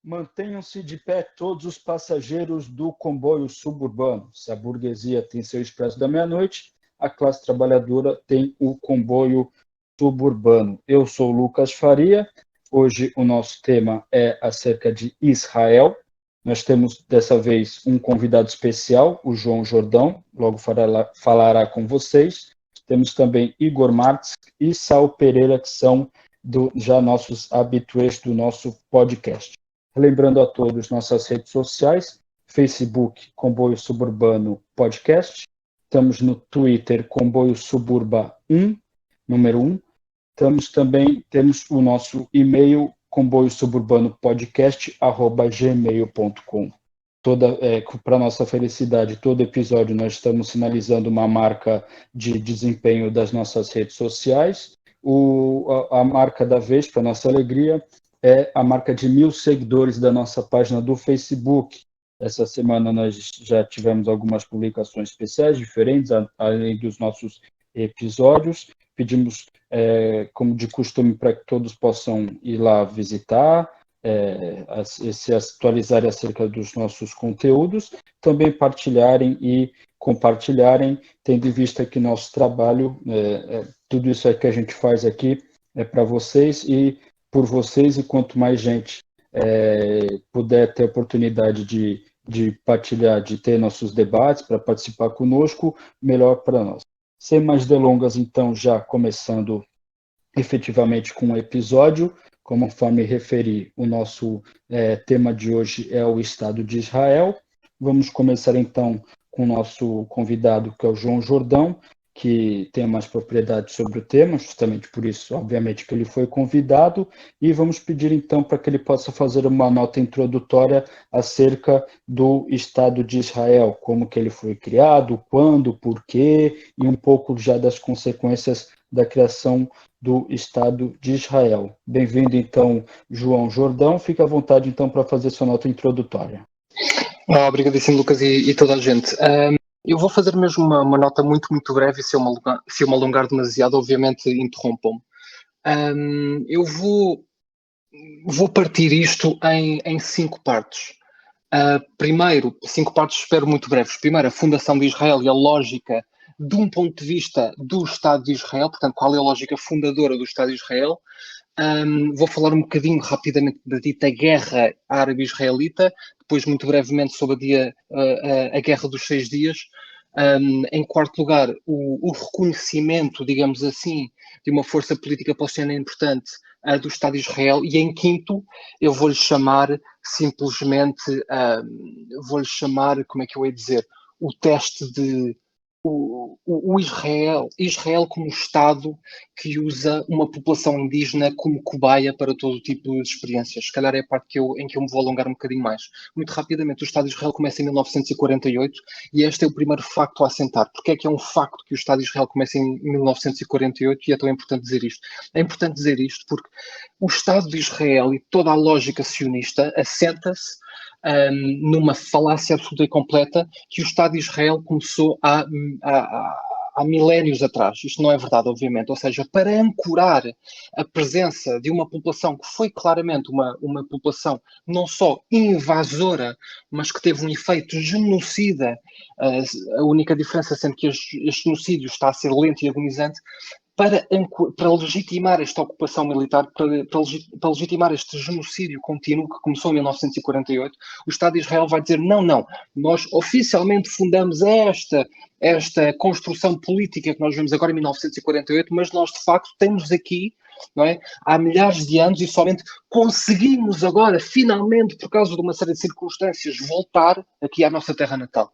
Mantenham-se de pé todos os passageiros do comboio suburbano. Se a burguesia tem seu expresso da meia-noite, a classe trabalhadora tem o comboio suburbano. Eu sou o Lucas Faria. Hoje o nosso tema é acerca de Israel. Nós temos, dessa vez, um convidado especial, o João Jordão, logo falará com vocês. Temos também Igor Marques e Sal Pereira, que são já nossos habituês do nosso podcast. Lembrando a todos nossas redes sociais, Facebook, Comboio Suburbano Podcast. Estamos no Twitter, Comboio Suburba 1, número 1. Temos o nosso e-mail, comboiosuburbanopodcast@gmail.com. Para nossa felicidade, todo episódio nós estamos sinalizando uma marca de desempenho das nossas redes sociais. A marca da vez, para nossa alegria, é a marca de 1.000 seguidores da nossa página do Facebook. Essa semana nós já tivemos algumas publicações especiais, diferentes, além dos nossos episódios. Pedimos, como de costume, para que todos possam ir lá visitar, se atualizarem acerca dos nossos conteúdos, também partilharem e compartilharem, tendo em vista que nosso trabalho, tudo isso que a gente faz aqui é para vocês e por vocês, e quanto mais gente puder ter a oportunidade de partilhar, de ter nossos debates, para participar conosco, melhor para nós. Sem mais delongas, então, já começando efetivamente com o episódio, conforme referi, o nosso tema de hoje é o Estado de Israel. Vamos começar, então, com o nosso convidado, que é o João Jordão, que tem mais propriedade sobre o tema, justamente por isso, obviamente, que ele foi convidado, e vamos pedir, então, para que ele possa fazer uma nota introdutória acerca do Estado de Israel, como que ele foi criado, quando, por quê, e um pouco já das consequências da criação do Estado de Israel. Bem-vindo, então, João Jordão. Fique à vontade, então, para fazer sua nota introdutória. Obrigadíssimo, Lucas, e toda a gente. Eu vou fazer mesmo uma nota muito, muito breve, e se eu me alongar demasiado, obviamente, interrompam-me. Eu vou partir isto em 5 partes. Primeiro, 5 partes espero muito breves. Primeiro, a fundação de Israel e a lógica de um ponto de vista do Estado de Israel, portanto, qual é a lógica fundadora do Estado de Israel. Vou falar um bocadinho rapidamente da dita guerra árabe-israelita, depois muito brevemente sobre a guerra dos 6 dias. Em quarto lugar, o reconhecimento, digamos assim, de uma força política palestiniana importante do Estado de Israel. E em quinto, eu vou-lhe chamar simplesmente, como é que eu ia dizer, o teste de o Israel como Estado que usa uma população indígena como cobaia para todo tipo de experiências. Se calhar é a parte em que eu me vou alongar um bocadinho mais. Muito rapidamente, o Estado de Israel começa em 1948 e este é o primeiro facto a assentar. Porque é que é um facto que o Estado de Israel começa em 1948 e é tão importante dizer isto? É importante dizer isto porque o Estado de Israel e toda a lógica sionista assenta-se numa falácia absoluta e completa que o Estado de Israel começou há milénios atrás. Isto não é verdade, obviamente. Ou seja, para ancorar a presença de uma população que foi claramente uma população não só invasora, mas que teve um efeito genocida, a única diferença sendo que este genocídio está a ser lento e agonizante, para legitimar esta ocupação militar, para legitimar este genocídio contínuo que começou em 1948, o Estado de Israel vai dizer não, nós oficialmente fundamos esta construção política que nós vemos agora em 1948, mas nós de facto temos aqui, não é, há milhares de anos e somente conseguimos agora, finalmente, por causa de uma série de circunstâncias, voltar aqui à nossa terra natal.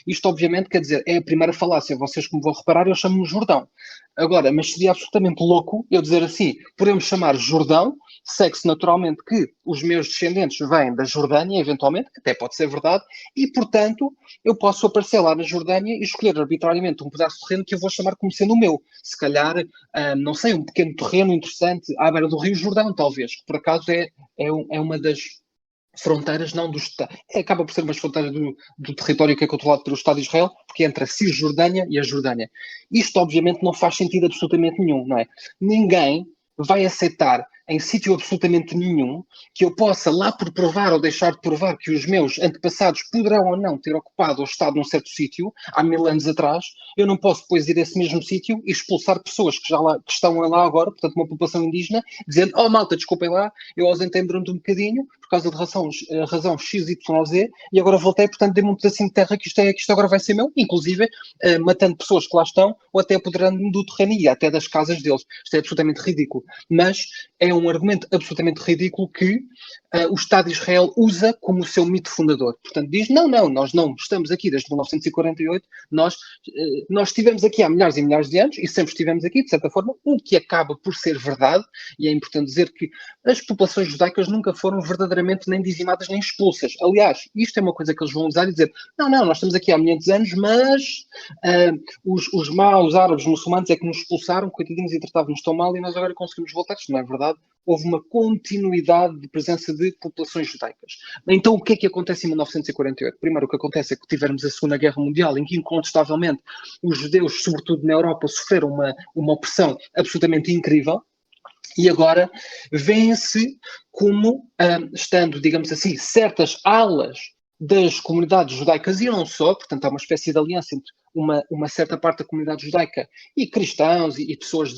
Isto obviamente quer dizer, é a primeira falácia, vocês como vão reparar, eu chamo-me Jordão. Agora, mas seria absolutamente louco eu dizer assim, podemos chamar Jordão, segue-se naturalmente que os meus descendentes vêm da Jordânia, eventualmente, que até pode ser verdade, e, portanto, eu posso aparecer lá na Jordânia e escolher arbitrariamente um pedaço de terreno que eu vou chamar como sendo o meu. Se calhar, não sei, um pequeno terreno interessante à beira do Rio Jordão, talvez, que por acaso é uma das fronteiras, não do Estado, acaba por ser uma fronteira do território que é controlado pelo Estado de Israel, porque é entre a Cisjordânia e a Jordânia. Isto, obviamente, não faz sentido absolutamente nenhum, não é? Ninguém vai aceitar em sítio absolutamente nenhum, que eu possa lá por provar ou deixar de provar que os meus antepassados poderão ou não ter ocupado ou estado num certo sítio há 1000 anos atrás, eu não posso depois ir a esse mesmo sítio e expulsar pessoas que estão lá agora, portanto uma população indígena, dizendo, oh malta, desculpem lá, eu ausentei-me durante um bocadinho por causa de razão X, Y, Z, e agora voltei, portanto dei-me um pedacinho de terra que isto agora vai ser meu, inclusive matando pessoas que lá estão ou até apoderando-me do terreno e até das casas deles. Isto é absolutamente ridículo. Mas é um argumento absolutamente ridículo que o Estado de Israel usa como o seu mito fundador. Portanto, diz, não, nós não estamos aqui desde 1948, nós estivemos aqui há milhares e milhares de anos e sempre estivemos aqui, de certa forma, o que acaba por ser verdade, e é importante dizer que as populações judaicas nunca foram verdadeiramente nem dizimadas nem expulsas. Aliás, isto é uma coisa que eles vão usar e dizer, não, nós estamos aqui há 500 anos, mas os maus árabes muçulmanos é que nos expulsaram, coitadinhos, e tratavam-nos tão mal e nós agora conseguimos voltar. Isto não é verdade. Houve uma continuidade de presença de populações judaicas. Então, o que é que acontece em 1948? Primeiro, o que acontece é que tivemos a Segunda Guerra Mundial, em que, incontestavelmente, os judeus, sobretudo na Europa, sofreram uma opressão absolutamente incrível. E agora vêem-se como, estando, digamos assim, certas alas das comunidades judaicas e não só, portanto há uma espécie de aliança entre uma certa parte da comunidade judaica e cristãos e pessoas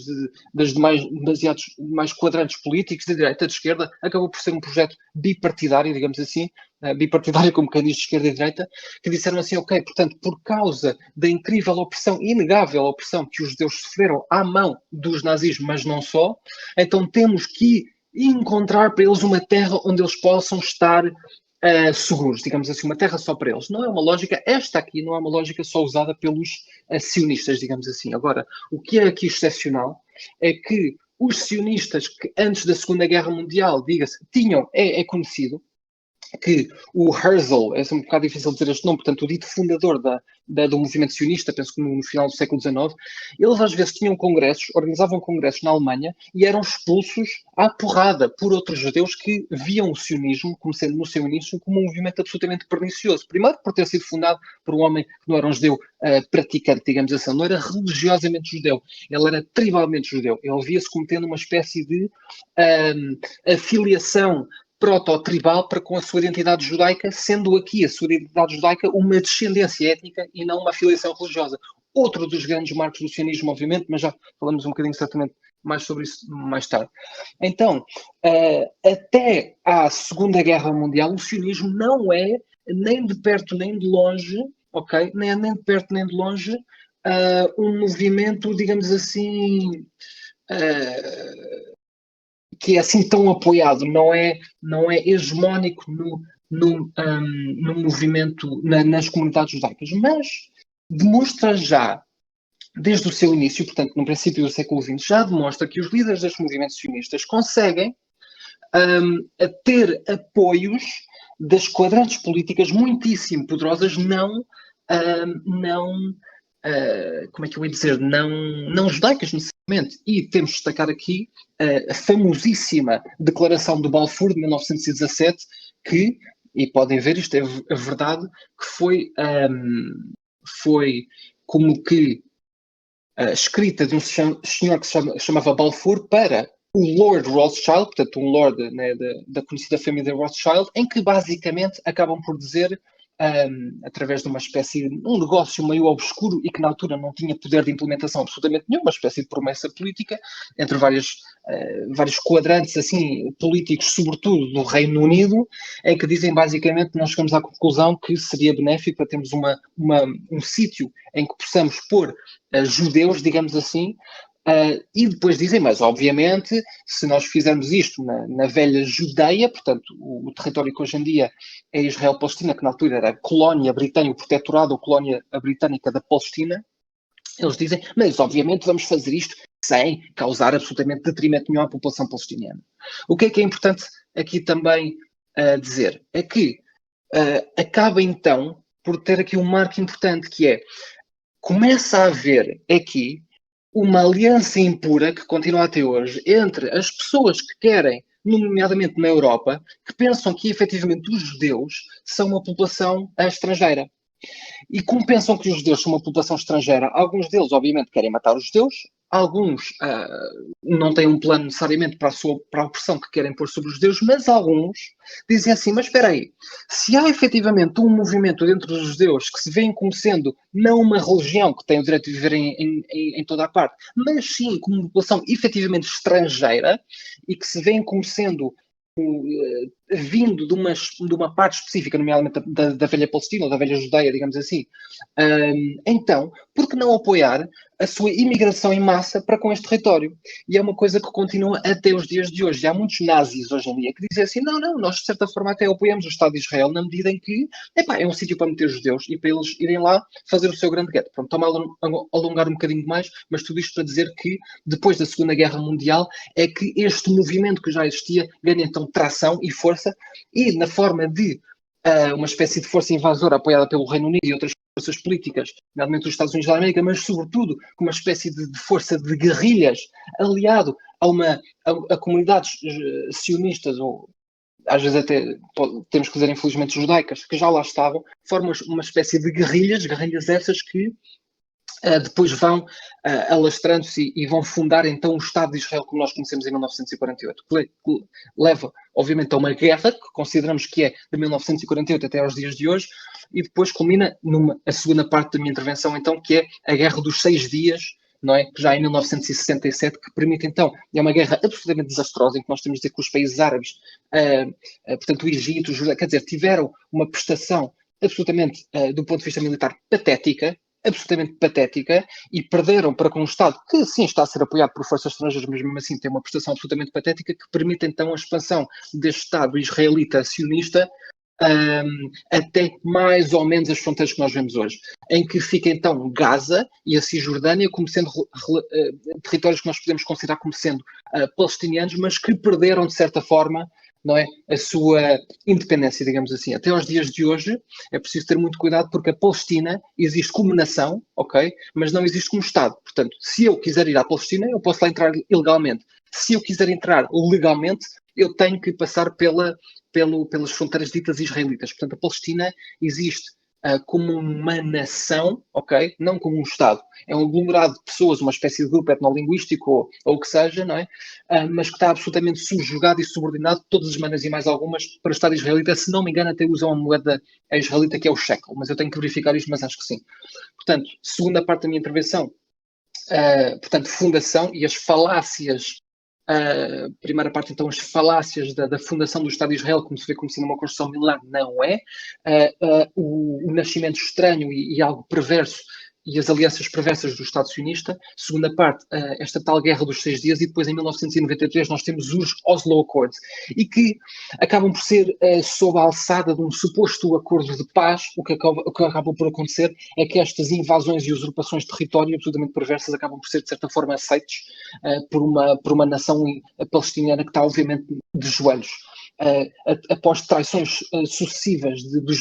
das demasiados mais quadrantes políticos, de direita e de esquerda, acabou por ser um projeto bipartidário, digamos assim, bipartidário como quem diz de esquerda e direita, que disseram assim, ok, portanto, por causa da incrível opressão, inegável opressão que os judeus sofreram à mão dos nazis, mas não só, então temos que encontrar para eles uma terra onde eles possam estar seguros, digamos assim, uma terra só para eles. Não é uma lógica, esta aqui não é uma lógica só usada pelos sionistas, digamos assim. Agora, o que é aqui excepcional é que os sionistas que antes da Segunda Guerra Mundial, diga-se, é conhecido, que o Herzl, é um bocado difícil dizer este nome, portanto, o dito fundador do movimento sionista, penso que no final do século XIX, eles às vezes tinham congressos, organizavam congressos na Alemanha e eram expulsos à porrada por outros judeus que viam o sionismo, como sendo no seu início, como um movimento absolutamente pernicioso. Primeiro, por ter sido fundado por um homem que não era um judeu praticante, digamos assim, não era religiosamente judeu, ele era tribalmente judeu. Ele via-se como tendo uma espécie de afiliação proto-tribal para com a sua identidade judaica, sendo aqui a sua identidade judaica uma descendência étnica e não uma afiliação religiosa. Outro dos grandes marcos do sionismo, obviamente, mas já falamos um bocadinho certamente mais sobre isso mais tarde. Então, até à Segunda Guerra Mundial, o sionismo não é nem de perto nem de longe, ok? Nem de perto nem de longe um movimento, digamos assim, que é assim tão apoiado, não é hegemónico no movimento, nas comunidades judaicas, mas demonstra já, desde o seu início, portanto, no princípio do século XX, já demonstra que os líderes dos movimentos sionistas conseguem ter apoios das quadrantes políticas muitíssimo poderosas, como é que eu ia dizer, não judaicas necessariamente. E temos de destacar aqui a famosíssima Declaração de Balfour de 1917, que, e podem ver, isto é a verdade, que foi como que escrita de um senhor que se chamava Balfour para o Lord Rothschild, portanto um Lord, né, da conhecida família Rothschild, em que basicamente acabam por dizer, através de uma espécie de um negócio meio obscuro e que na altura não tinha poder de implementação absolutamente nenhum, uma espécie de promessa política entre vários quadrantes assim políticos, sobretudo do Reino Unido, em que dizem basicamente que nós chegamos à conclusão que seria benéfico para termos um sítio em que possamos pôr judeus, digamos assim. E depois dizem, mas obviamente, se nós fizermos isto na velha Judeia, portanto, o território que hoje em dia é Israel-Palestina, que na altura era a colónia britânica, o protetorado ou colónia britânica da Palestina, eles dizem, mas obviamente vamos fazer isto sem causar absolutamente detrimento nenhum à população palestiniana. O que é importante aqui também dizer? É que acaba então por ter aqui um marco importante, que é, começa a haver aqui uma aliança impura que continua até hoje entre as pessoas que querem, nomeadamente na Europa, que pensam que efetivamente os judeus são uma população estrangeira. E como pensam que os judeus são uma população estrangeira, alguns deles obviamente querem matar os judeus, alguns não têm um plano necessariamente para a opressão que querem pôr sobre os judeus, mas alguns dizem assim, mas espera aí, se há efetivamente um movimento dentro dos judeus que se vêem como sendo não uma religião que tem o direito de viver em toda a parte, mas sim como uma população efetivamente estrangeira e que se veem como sendo vindo de uma parte específica, nomeadamente da velha Palestina ou da velha Judeia, digamos assim, então, por que não apoiar a sua imigração em massa para com este território? E é uma coisa que continua até os dias de hoje. E há muitos nazis hoje em dia que dizem assim, não, nós de certa forma até apoiamos o Estado de Israel na medida em que é um sítio para meter judeus e para eles irem lá fazer o seu grande gueto. Pronto, estou-me a alongar um bocadinho mais, mas tudo isto para dizer que depois da Segunda Guerra Mundial é que este movimento que já existia ganha então tração e força, e na forma de uma espécie de força invasora apoiada pelo Reino Unido e outras forças políticas, nomeadamente os Estados Unidos da América, mas sobretudo com uma espécie de força de guerrilhas aliado a comunidades sionistas, ou às vezes até temos que dizer infelizmente judaicas, que já lá estavam, formam uma espécie de guerrilhas essas que depois vão alastrando-se e vão fundar então o Estado de Israel como nós conhecemos em 1948, que leva obviamente a uma guerra que consideramos que é de 1948 até aos dias de hoje, e depois culmina a segunda parte da minha intervenção então, que é a Guerra dos 6 Dias, não é? Já em 1967, que permite então, é uma guerra absolutamente desastrosa, em que nós temos de dizer que os países árabes, portanto o Egito, o Jordão, quer dizer, tiveram uma prestação absolutamente, do ponto de vista militar, absolutamente patética, e perderam para com um Estado que sim está a ser apoiado por forças estrangeiras, mas mesmo assim tem uma prestação absolutamente patética que permite então a expansão deste Estado israelita sionista até mais ou menos as fronteiras que nós vemos hoje, em que fica então Gaza e a Cisjordânia como sendo territórios que nós podemos considerar como sendo palestinianos, mas que perderam de certa forma, não é, a sua independência, digamos assim. Até aos dias de hoje é preciso ter muito cuidado porque a Palestina existe como nação, ok, mas não existe como Estado. Portanto, se eu quiser ir à Palestina, eu posso lá entrar ilegalmente. Se eu quiser entrar legalmente, eu tenho que passar pelas fronteiras ditas israelitas. Portanto, a Palestina existe como uma nação, ok? Não como um Estado. É um aglomerado de pessoas, uma espécie de grupo etnolinguístico ou o que seja, não é? Mas que está absolutamente subjugado e subordinado de todas as maneiras e mais algumas para o Estado israelita. Se não me engano, até usam a moeda israelita que é o shekel, mas eu tenho que verificar isto, mas acho que sim. Portanto, segunda parte da minha intervenção, portanto, fundação e as falácias. Primeira parte, então, as falácias da fundação do Estado de Israel, como se vê como sendo uma construção milenar, não é. O nascimento estranho e algo perverso e as alianças perversas do Estado sionista. Segunda parte, esta tal Guerra dos 6 Dias, e depois em 1993 nós temos os Oslo Accords, e que acabam por ser sob a alçada de um suposto acordo de paz. O que acaba por acontecer é que estas invasões e usurpações de território absolutamente perversas acabam por ser de certa forma aceitos por uma nação palestiniana que está obviamente de joelhos. Após traições sucessivas dos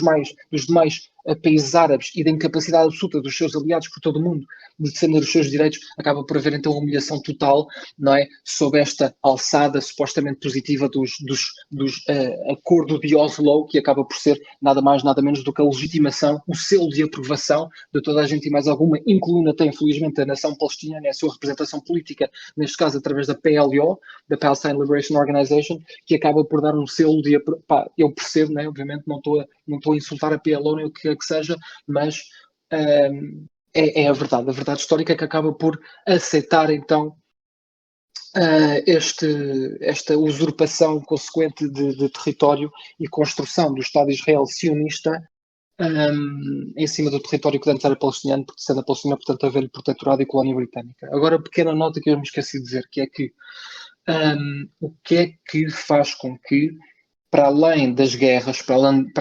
demais países árabes e da incapacidade absoluta dos seus aliados por todo o mundo de defender os seus direitos, acaba por haver então uma humilhação total, não é, sob esta alçada supostamente positiva dos acordo de Oslo, que acaba por ser nada mais nada menos do que a legitimação, o selo de aprovação de toda a gente e mais alguma, incluindo até infelizmente a nação palestiniana, a sua representação política, neste caso através da PLO, da Palestine Liberation Organization, que acaba por dar um selo de eu percebo, né, obviamente não estou a insultar a PLO nem o que seja, mas é a verdade histórica que acaba por aceitar então esta usurpação consequente de território e construção do Estado de Israel sionista em cima do território que antes era palestiniano, porque sendo a Palestina, portanto, haver protetorado e colónia britânica. Agora, pequena nota que eu me esqueci de dizer, que é que o que é que faz com que, para além das guerras, para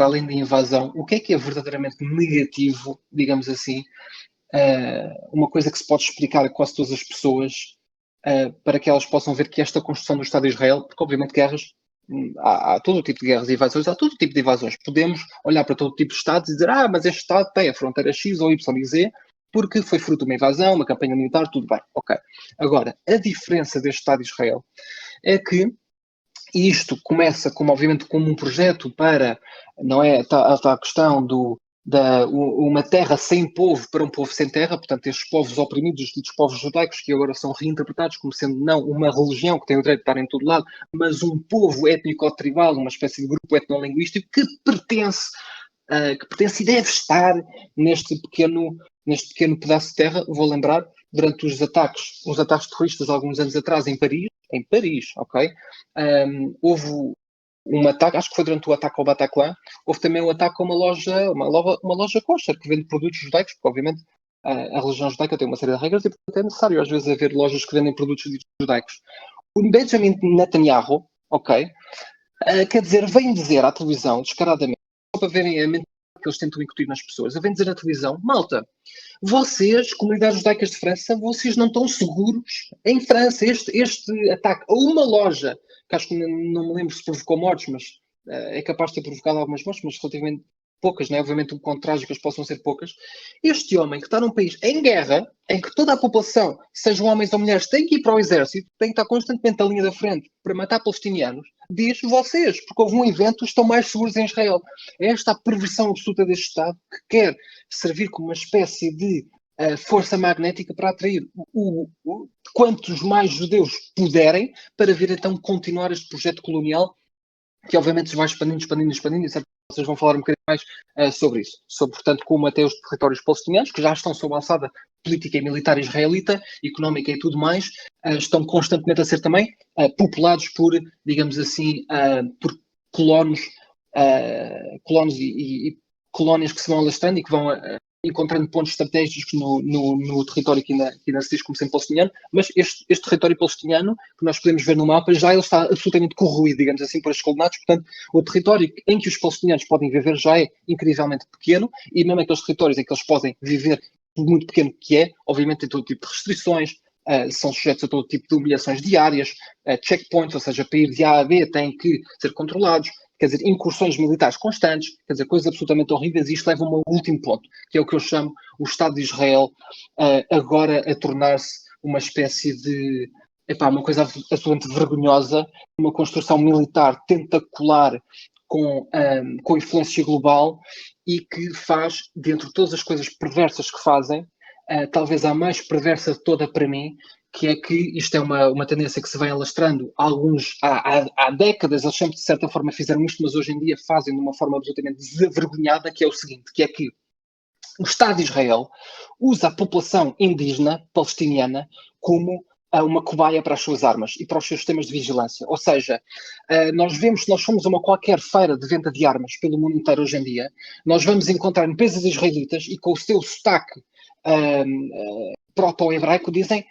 além da invasão, o que é verdadeiramente negativo, digamos assim, uma coisa que se pode explicar a quase todas as pessoas, para que elas possam ver que esta construção do Estado de Israel, porque obviamente guerras, há todo tipo de guerras e invasões, há todo tipo de invasões. Podemos olhar para todo tipo de Estados e dizer, mas este Estado tem a fronteira X ou Y e Z, porque foi fruto de uma invasão, uma campanha militar, tudo bem, ok. Agora, a diferença deste Estado de Israel é que isto começa obviamente como um projeto para, não é, a questão uma terra sem povo para um povo sem terra, portanto, estes povos oprimidos, os ditos povos judaicos, que agora são reinterpretados como sendo não uma religião que tem o direito de estar em todo lado, mas um povo étnico-tribal, uma espécie de grupo etnolinguístico que pertence e deve estar neste pequeno pedaço de terra. Vou lembrar, durante os ataques terroristas alguns anos atrás em Paris, ok? Houve um ataque, acho que foi durante o ataque ao Bataclan, houve também um ataque a uma loja kosher que vende produtos judaicos, porque obviamente a religião judaica tem uma série de regras e portanto é necessário às vezes haver lojas que vendem produtos judaicos. O Benjamin Netanyahu, ok, quer dizer, vem dizer à televisão, descaradamente, só para verem a mentira que eles tentam incutir nas pessoas, vem dizer à televisão, malta, vocês, comunidades judaicas de França, vocês não estão seguros em França. Este ataque a uma loja, que acho que não me lembro se provocou mortes, mas é capaz de ter provocado algumas mortes, mas relativamente poucas, né? Obviamente o quão trágicas possam ser poucas. Este homem que está num país em guerra, em que toda a população, sejam homens ou mulheres, tem que ir para o exército, tem que estar constantemente na linha da frente para matar palestinianos, diz vocês, porque houve um evento, estão mais seguros em Israel. É esta a perversão absoluta deste Estado que quer servir como uma espécie de força magnética para atrair quantos mais judeus puderem para vir então continuar este projeto colonial que obviamente se vai expandindo, e certo, vocês vão falar um bocadinho mais sobre isso. Sobre, portanto, como até os territórios palestinianos, que já estão sob a alçada política e militar israelita, económica e tudo mais, estão constantemente a ser também populados por, digamos assim, por colonos e colónias que se vão alastrando e que vão encontrando pontos estratégicos no território que ainda se diz como sendo palestiniano, mas este território palestiniano, que nós podemos ver no mapa, já ele está absolutamente corroído, digamos assim, por estes colonatos. Portanto, o território em que os palestinianos podem viver já é incrivelmente pequeno, e mesmo aqueles territórios em que eles podem viver, por muito pequeno que é, obviamente tem todo tipo de restrições, são sujeitos a todo tipo de humilhações diárias, checkpoints, ou seja, para ir de A a B têm que ser controlados, quer dizer, incursões militares constantes, quer dizer, coisas absolutamente horríveis, e isto leva a um último ponto, que é o que eu chamo o Estado de Israel agora a tornar-se uma espécie de, uma coisa absolutamente vergonhosa, uma construção militar tentacular com influência global e que faz, dentre todas as coisas perversas que fazem, talvez a mais perversa de toda para mim, que é que isto é uma tendência que se vai alastrando há décadas, eles sempre de certa forma fizeram isto, mas hoje em dia fazem de uma forma absolutamente desavergonhada, que é o seguinte, que é que o Estado de Israel usa a população indígena palestiniana como uma cobaia para as suas armas e para os seus sistemas de vigilância. Ou seja, nós vemos, se nós formos a uma qualquer feira de venda de armas pelo mundo inteiro hoje em dia, nós vamos encontrar empresas israelitas e com o seu sotaque proto-hebraico dizem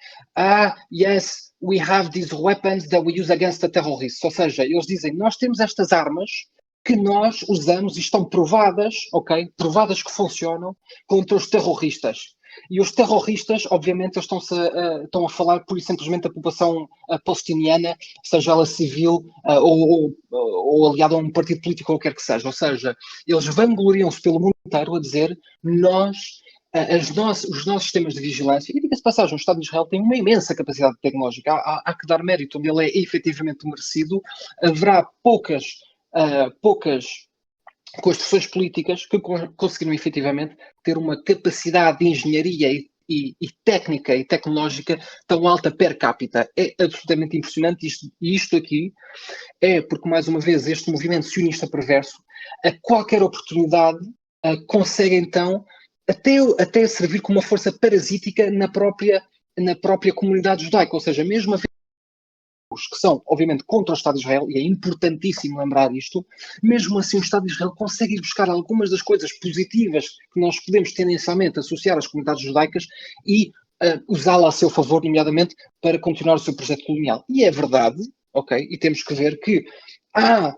yes, we have these weapons that we use against the terrorists. Ou seja, eles dizem, nós temos estas armas que nós usamos e estão provadas, ok? Provadas que funcionam contra os terroristas. E os terroristas, obviamente, estão a falar pura e simplesmente da população palestiniana, seja ela civil ou aliada a um partido político ou qualquer que seja. Ou seja, eles vangloriam-se pelo mundo inteiro a dizer os nossos sistemas de vigilância, e diga-se de passagem, o Estado de Israel tem uma imensa capacidade tecnológica, há que dar mérito onde ele é efetivamente merecido. Haverá poucas construções políticas que conseguiram efetivamente ter uma capacidade de engenharia e técnica e tecnológica tão alta per capita. É absolutamente impressionante isto aqui é porque, mais uma vez, este movimento sionista perverso, a qualquer oportunidade, consegue então até servir como uma força parasítica na própria comunidade judaica, ou seja, mesmo os que são, obviamente, contra o Estado de Israel, e é importantíssimo lembrar isto, mesmo assim o Estado de Israel consegue ir buscar algumas das coisas positivas que nós podemos tendencialmente associar às comunidades judaicas e usá-la a seu favor, nomeadamente, para continuar o seu projeto colonial. E é verdade, ok? E temos que ver que há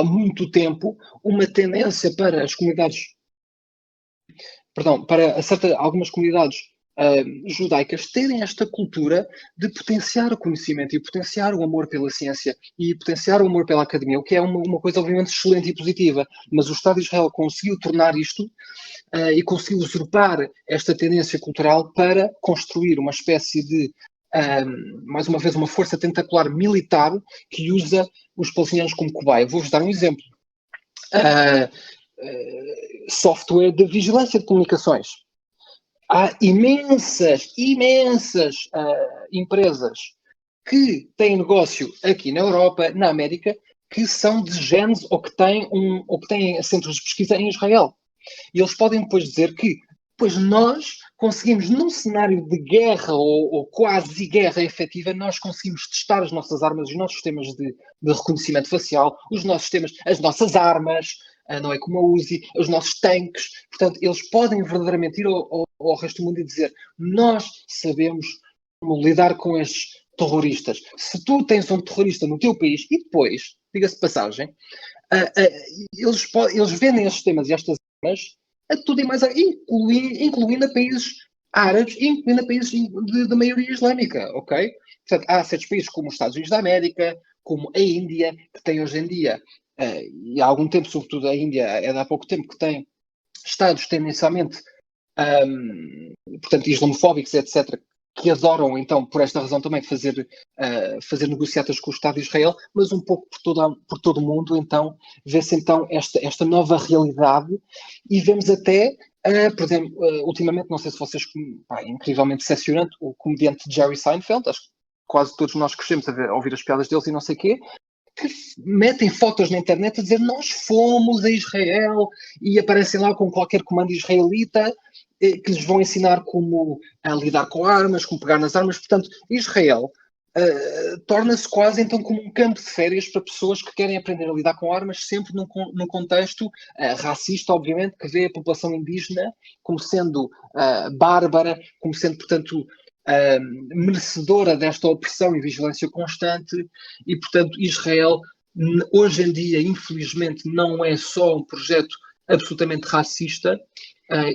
muito tempo uma tendência para as comunidades, para algumas comunidades judaicas terem esta cultura de potenciar o conhecimento e potenciar o amor pela ciência e potenciar o amor pela academia, o que é uma coisa obviamente excelente e positiva, mas o Estado de Israel conseguiu tornar isto e conseguiu usurpar esta tendência cultural para construir uma espécie de mais uma vez uma força tentacular militar que usa os palestinianos como cobaia. Vou-vos dar um exemplo. software de vigilância de comunicações. Há imensas empresas que têm negócio aqui na Europa, na América, que são de genes ou que têm centros de pesquisa em Israel. E eles podem depois dizer que pois nós conseguimos, num cenário de guerra ou quase guerra efetiva, nós conseguimos testar as nossas armas, os nossos sistemas de reconhecimento facial, os nossos sistemas, as nossas armas, não é como a Uzi, os nossos tanques. Portanto, eles podem verdadeiramente ir ao resto do mundo e dizer: nós sabemos como lidar com estes terroristas. Se tu tens um terrorista no teu país, e depois, diga-se de passagem, eles vendem estes sistemas e estas armas a tudo e mais, incluindo a países árabes, incluindo a países de maioria islâmica, ok? Portanto, há certos países como os Estados Unidos da América, como a Índia, que tem hoje em dia, e há algum tempo, sobretudo a Índia, é de há pouco tempo, que tem estados tendencialmente, portanto, islamofóbicos, etc., que adoram, então, por esta razão também, fazer negociatas com o Estado de Israel, mas um pouco por todo o mundo, então, vê-se então esta nova realidade e vemos até, por exemplo, ultimamente, não sei se vocês, é incrivelmente decepcionante, o comediante Jerry Seinfeld, acho que quase todos nós crescemos a ouvir as piadas deles e não sei o quê, que metem fotos na internet a dizer nós fomos a Israel e aparecem lá com qualquer comando israelita que lhes vão ensinar como lidar com armas, como pegar nas armas. Portanto, Israel torna-se quase então como um campo de férias para pessoas que querem aprender a lidar com armas, sempre num contexto racista, obviamente, que vê a população indígena como sendo bárbara, como sendo, portanto, merecedora desta opressão e vigilância constante. E, portanto, Israel, hoje em dia, infelizmente, não é só um projeto absolutamente racista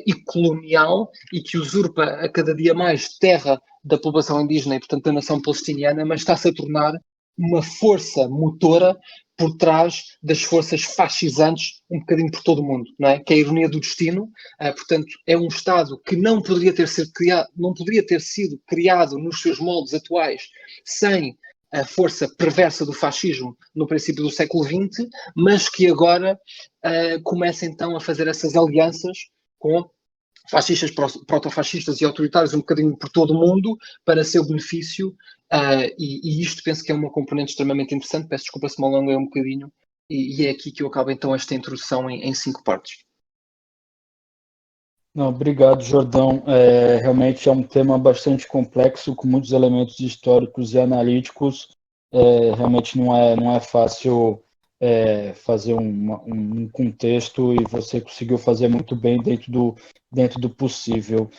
e colonial e que usurpa a cada dia mais terra da população indígena e, portanto, da nação palestiniana, mas está-se a tornar uma força motora por trás das forças fascisantes um bocadinho por todo o mundo, não é? Que é a ironia do destino. Portanto, é um Estado que não poderia ter sido criado nos seus moldes atuais sem a força perversa do fascismo no princípio do século XX, mas que agora começa então a fazer essas alianças com fascistas, protofascistas e autoritários um bocadinho por todo o mundo para seu benefício, e isto penso que é uma componente extremamente interessante. Peço desculpa se me alonguei um bocadinho, e é aqui que eu acabo então esta introdução em 5 partes. Não, obrigado, Jordão. Realmente é um tema bastante complexo, com muitos elementos históricos e analíticos. Realmente não é fácil fazer um contexto, e você conseguiu fazer muito bem dentro do possível.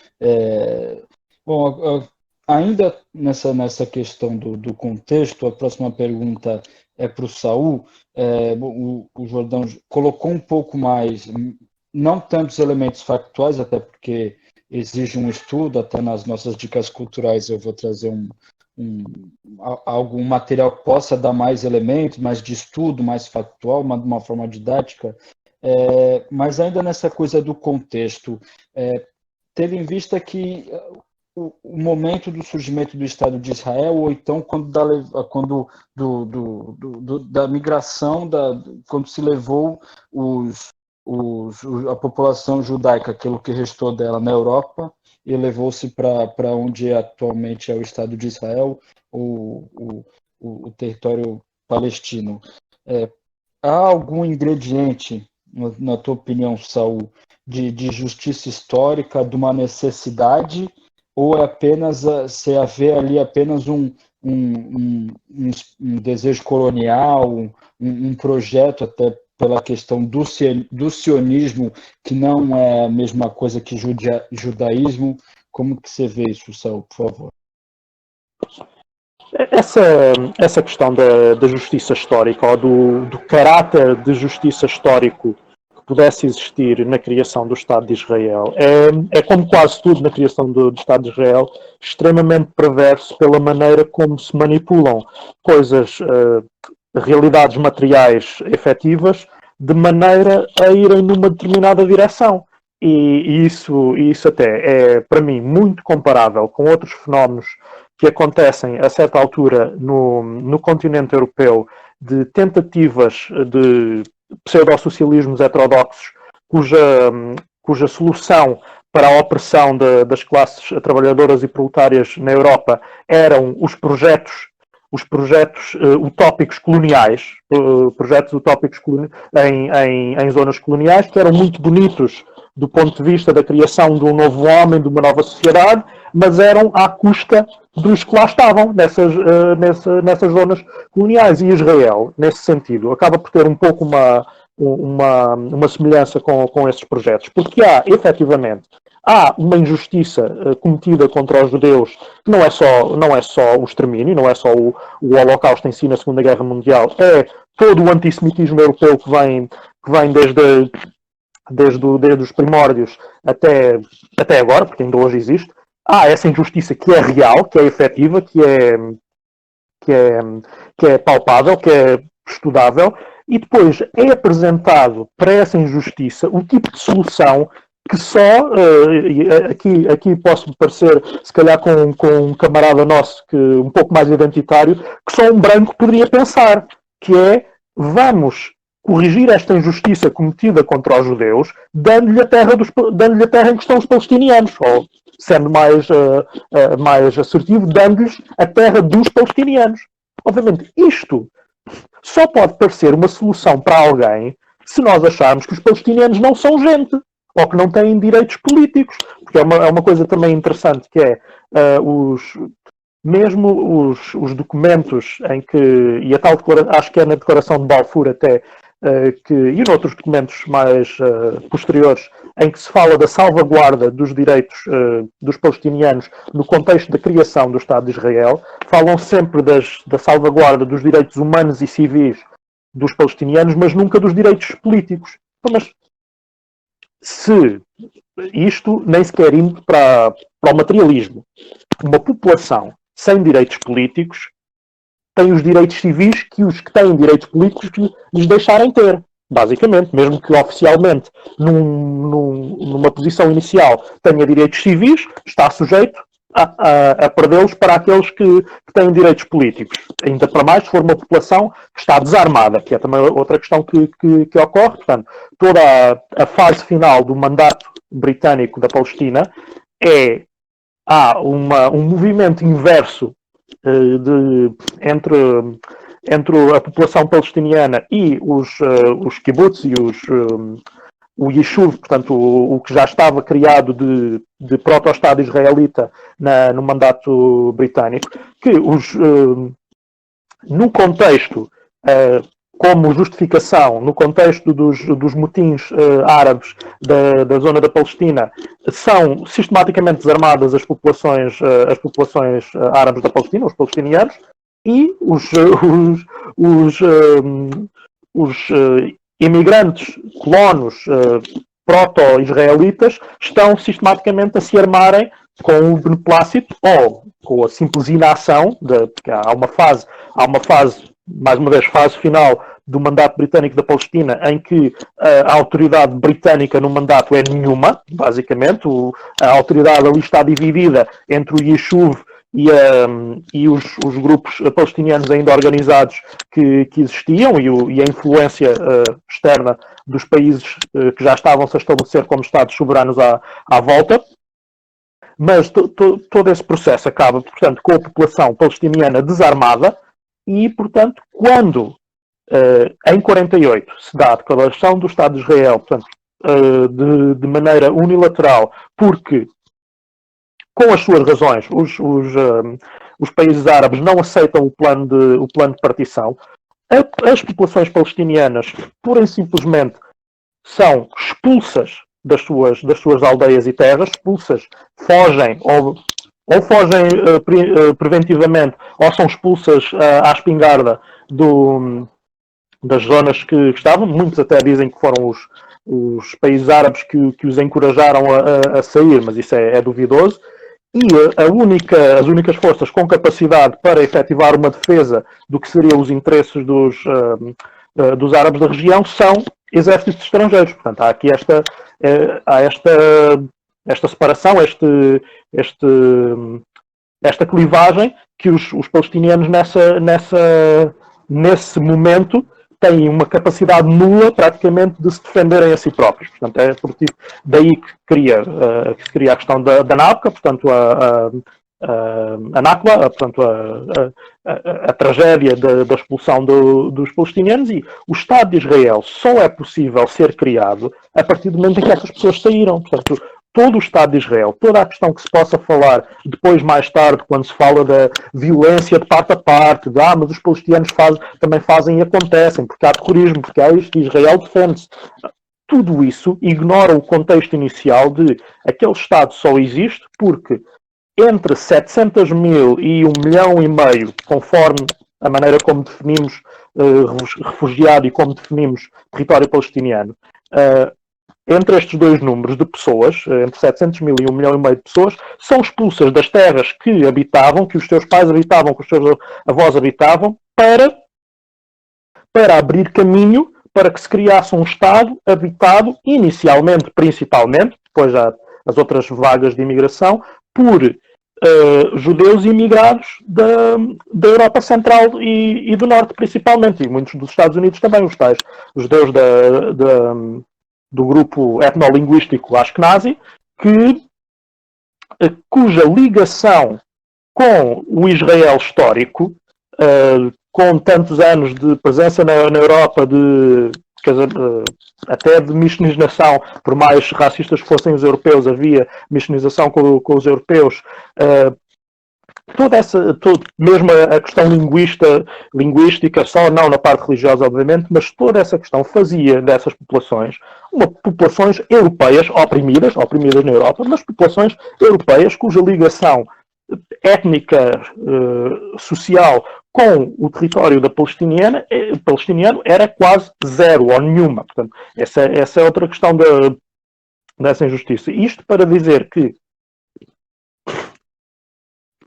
Bom, ainda nessa questão do contexto, a próxima pergunta é para o Saul. O Jordão colocou um pouco mais, não tantos elementos factuais, até porque exige um estudo, até nas nossas dicas culturais eu vou trazer algum material que possa dar mais elementos, mais de estudo, mais factual, de uma forma didática, mas ainda nessa coisa do contexto, tendo em vista que o momento do surgimento do Estado de Israel, ou então quando da migração, quando se levou a população judaica, aquilo que restou dela na Europa, e levou-se para onde atualmente é o Estado de Israel, o território palestino. Há algum ingrediente, na tua opinião, Saul, de justiça histórica, de uma necessidade, ou é apenas se haver ali apenas um desejo colonial, um projeto, até pela questão do sionismo, que não é a mesma coisa que judaísmo? Como que você vê isso, Saul, por favor? Essa questão da justiça histórica, ou do caráter de justiça histórico que pudesse existir na criação do Estado de Israel, é como quase tudo na criação do Estado de Israel, extremamente perverso pela maneira como se manipulam coisas, realidades materiais efetivas, de maneira a irem numa determinada direção. E isso até é, para mim, muito comparável com outros fenómenos que acontecem a certa altura no continente europeu, de tentativas de pseudo-socialismos heterodoxos cuja solução para a opressão das classes trabalhadoras e proletárias na Europa eram os projetos utópicos coloniais, em zonas coloniais, que eram muito bonitos do ponto de vista da criação de um novo homem, de uma nova sociedade, mas eram à custa dos que lá estavam, nessas zonas coloniais. E Israel, nesse sentido, acaba por ter um pouco uma semelhança com esses projetos, porque efetivamente, há uma injustiça cometida contra os judeus, que não é só o extermínio, não é só o Holocausto em si na Segunda Guerra Mundial, é todo o antissemitismo europeu que vem desde os primórdios até agora, porque ainda hoje existe. Há essa injustiça que é real, que é efetiva, que é palpável, que é estudável, e depois é apresentado para essa injustiça o tipo de solução que só, aqui posso parecer, se calhar com um camarada nosso, que um pouco mais identitário, que só um branco poderia pensar, que é, vamos corrigir esta injustiça cometida contra os judeus, dando-lhe a terra em que estão os palestinianos, ou, sendo mais assertivo, dando-lhes a terra dos palestinianos. Obviamente, isto só pode parecer uma solução para alguém se nós acharmos que os palestinianos não são gente, ou que não têm direitos políticos, porque é uma coisa também interessante, que é mesmo os documentos em que, e a tal acho que é na Declaração de Balfour até, e noutros documentos mais posteriores, em que se fala da salvaguarda dos direitos dos palestinianos no contexto da criação do Estado de Israel, falam sempre da salvaguarda dos direitos humanos e civis dos palestinianos, mas nunca dos direitos políticos. Mas se isto nem sequer indo para o materialismo, uma população sem direitos políticos tem os direitos civis que os que têm direitos políticos lhes deixarem ter, basicamente, mesmo que oficialmente numa posição inicial tenha direitos civis, está sujeito a perdê-los para aqueles que têm direitos políticos, ainda para mais se for uma população que está desarmada, que é também outra questão que ocorre. Portanto, toda a fase final do mandato britânico da Palestina há um movimento inverso entre a população palestiniana e os kibbutz e o Yishuv, portanto, o que já estava criado de proto-Estado israelita no mandato britânico, que no contexto, como justificação, no contexto dos motins árabes da zona da Palestina, são sistematicamente desarmadas as populações árabes da Palestina, os palestinianos, e os imigrantes, colonos, proto-israelitas, estão sistematicamente a se armarem com o beneplácito ou com a simples inação, porque há uma fase, mais uma vez, fase final do mandato britânico da Palestina, em que a autoridade britânica no mandato é nenhuma, basicamente. A autoridade ali está dividida entre o Yishuv e os grupos palestinianos ainda organizados que existiam e a influência externa dos países que já estavam-se a estabelecer como Estados soberanos à volta. Mas todo esse processo acaba, portanto, com a população palestiniana desarmada e, portanto, quando em 48 se dá a declaração do Estado de Israel, portanto, de maneira unilateral, porque com as suas razões, os países árabes não aceitam o plano de partição. As populações palestinianas, pura e simplesmente, são expulsas das suas aldeias e terras, fogem ou fogem preventivamente, ou são expulsas à espingarda das zonas que estavam. Muitos até dizem que foram os países árabes que os encorajaram a sair, mas isso é duvidoso. E as únicas forças com capacidade para efetivar uma defesa do que seriam os interesses dos árabes da região são exércitos estrangeiros. Portanto, há aqui esta separação, esta clivagem que os palestinianos nesse momento têm uma capacidade nula, praticamente, de se defenderem a si próprios. Portanto, é daí que se cria a questão da Nakba, portanto, a Nakba, portanto, a tragédia da expulsão dos palestinianos, e o Estado de Israel só é possível ser criado a partir do momento em que essas pessoas saíram. Portanto, todo o Estado de Israel, toda a questão que se possa falar depois, mais tarde, quando se fala da violência de parte a parte, mas os palestinianos também fazem e acontecem, porque há terrorismo, porque há isto, Israel defende-se. Tudo isso ignora o contexto inicial de aquele Estado só existe porque entre 700 mil e 1,5 milhão, conforme a maneira como definimos refugiado e como definimos território palestiniano, entre estes dois números de pessoas, entre 700 mil e 1,5 milhão de pessoas, são expulsas das terras que habitavam, que os seus pais habitavam, que os seus avós habitavam, para abrir caminho para que se criasse um Estado habitado, inicialmente, principalmente, depois já as outras vagas de imigração, por judeus imigrados da Europa Central e do Norte, principalmente, e muitos dos Estados Unidos também, os judeus do grupo etnolinguístico Ashkenazi, cuja ligação com o Israel histórico, com tantos anos de presença na Europa, até de miscigenação, por mais racistas que fossem os europeus, havia miscigenação com os europeus, mesmo a questão linguística, só não na parte religiosa, obviamente, mas toda essa questão fazia dessas populações populações europeias oprimidas na Europa, mas populações europeias cuja ligação étnica, social com o território palestiniano era quase zero ou nenhuma. Portanto, essa é outra questão dessa injustiça. Isto para dizer que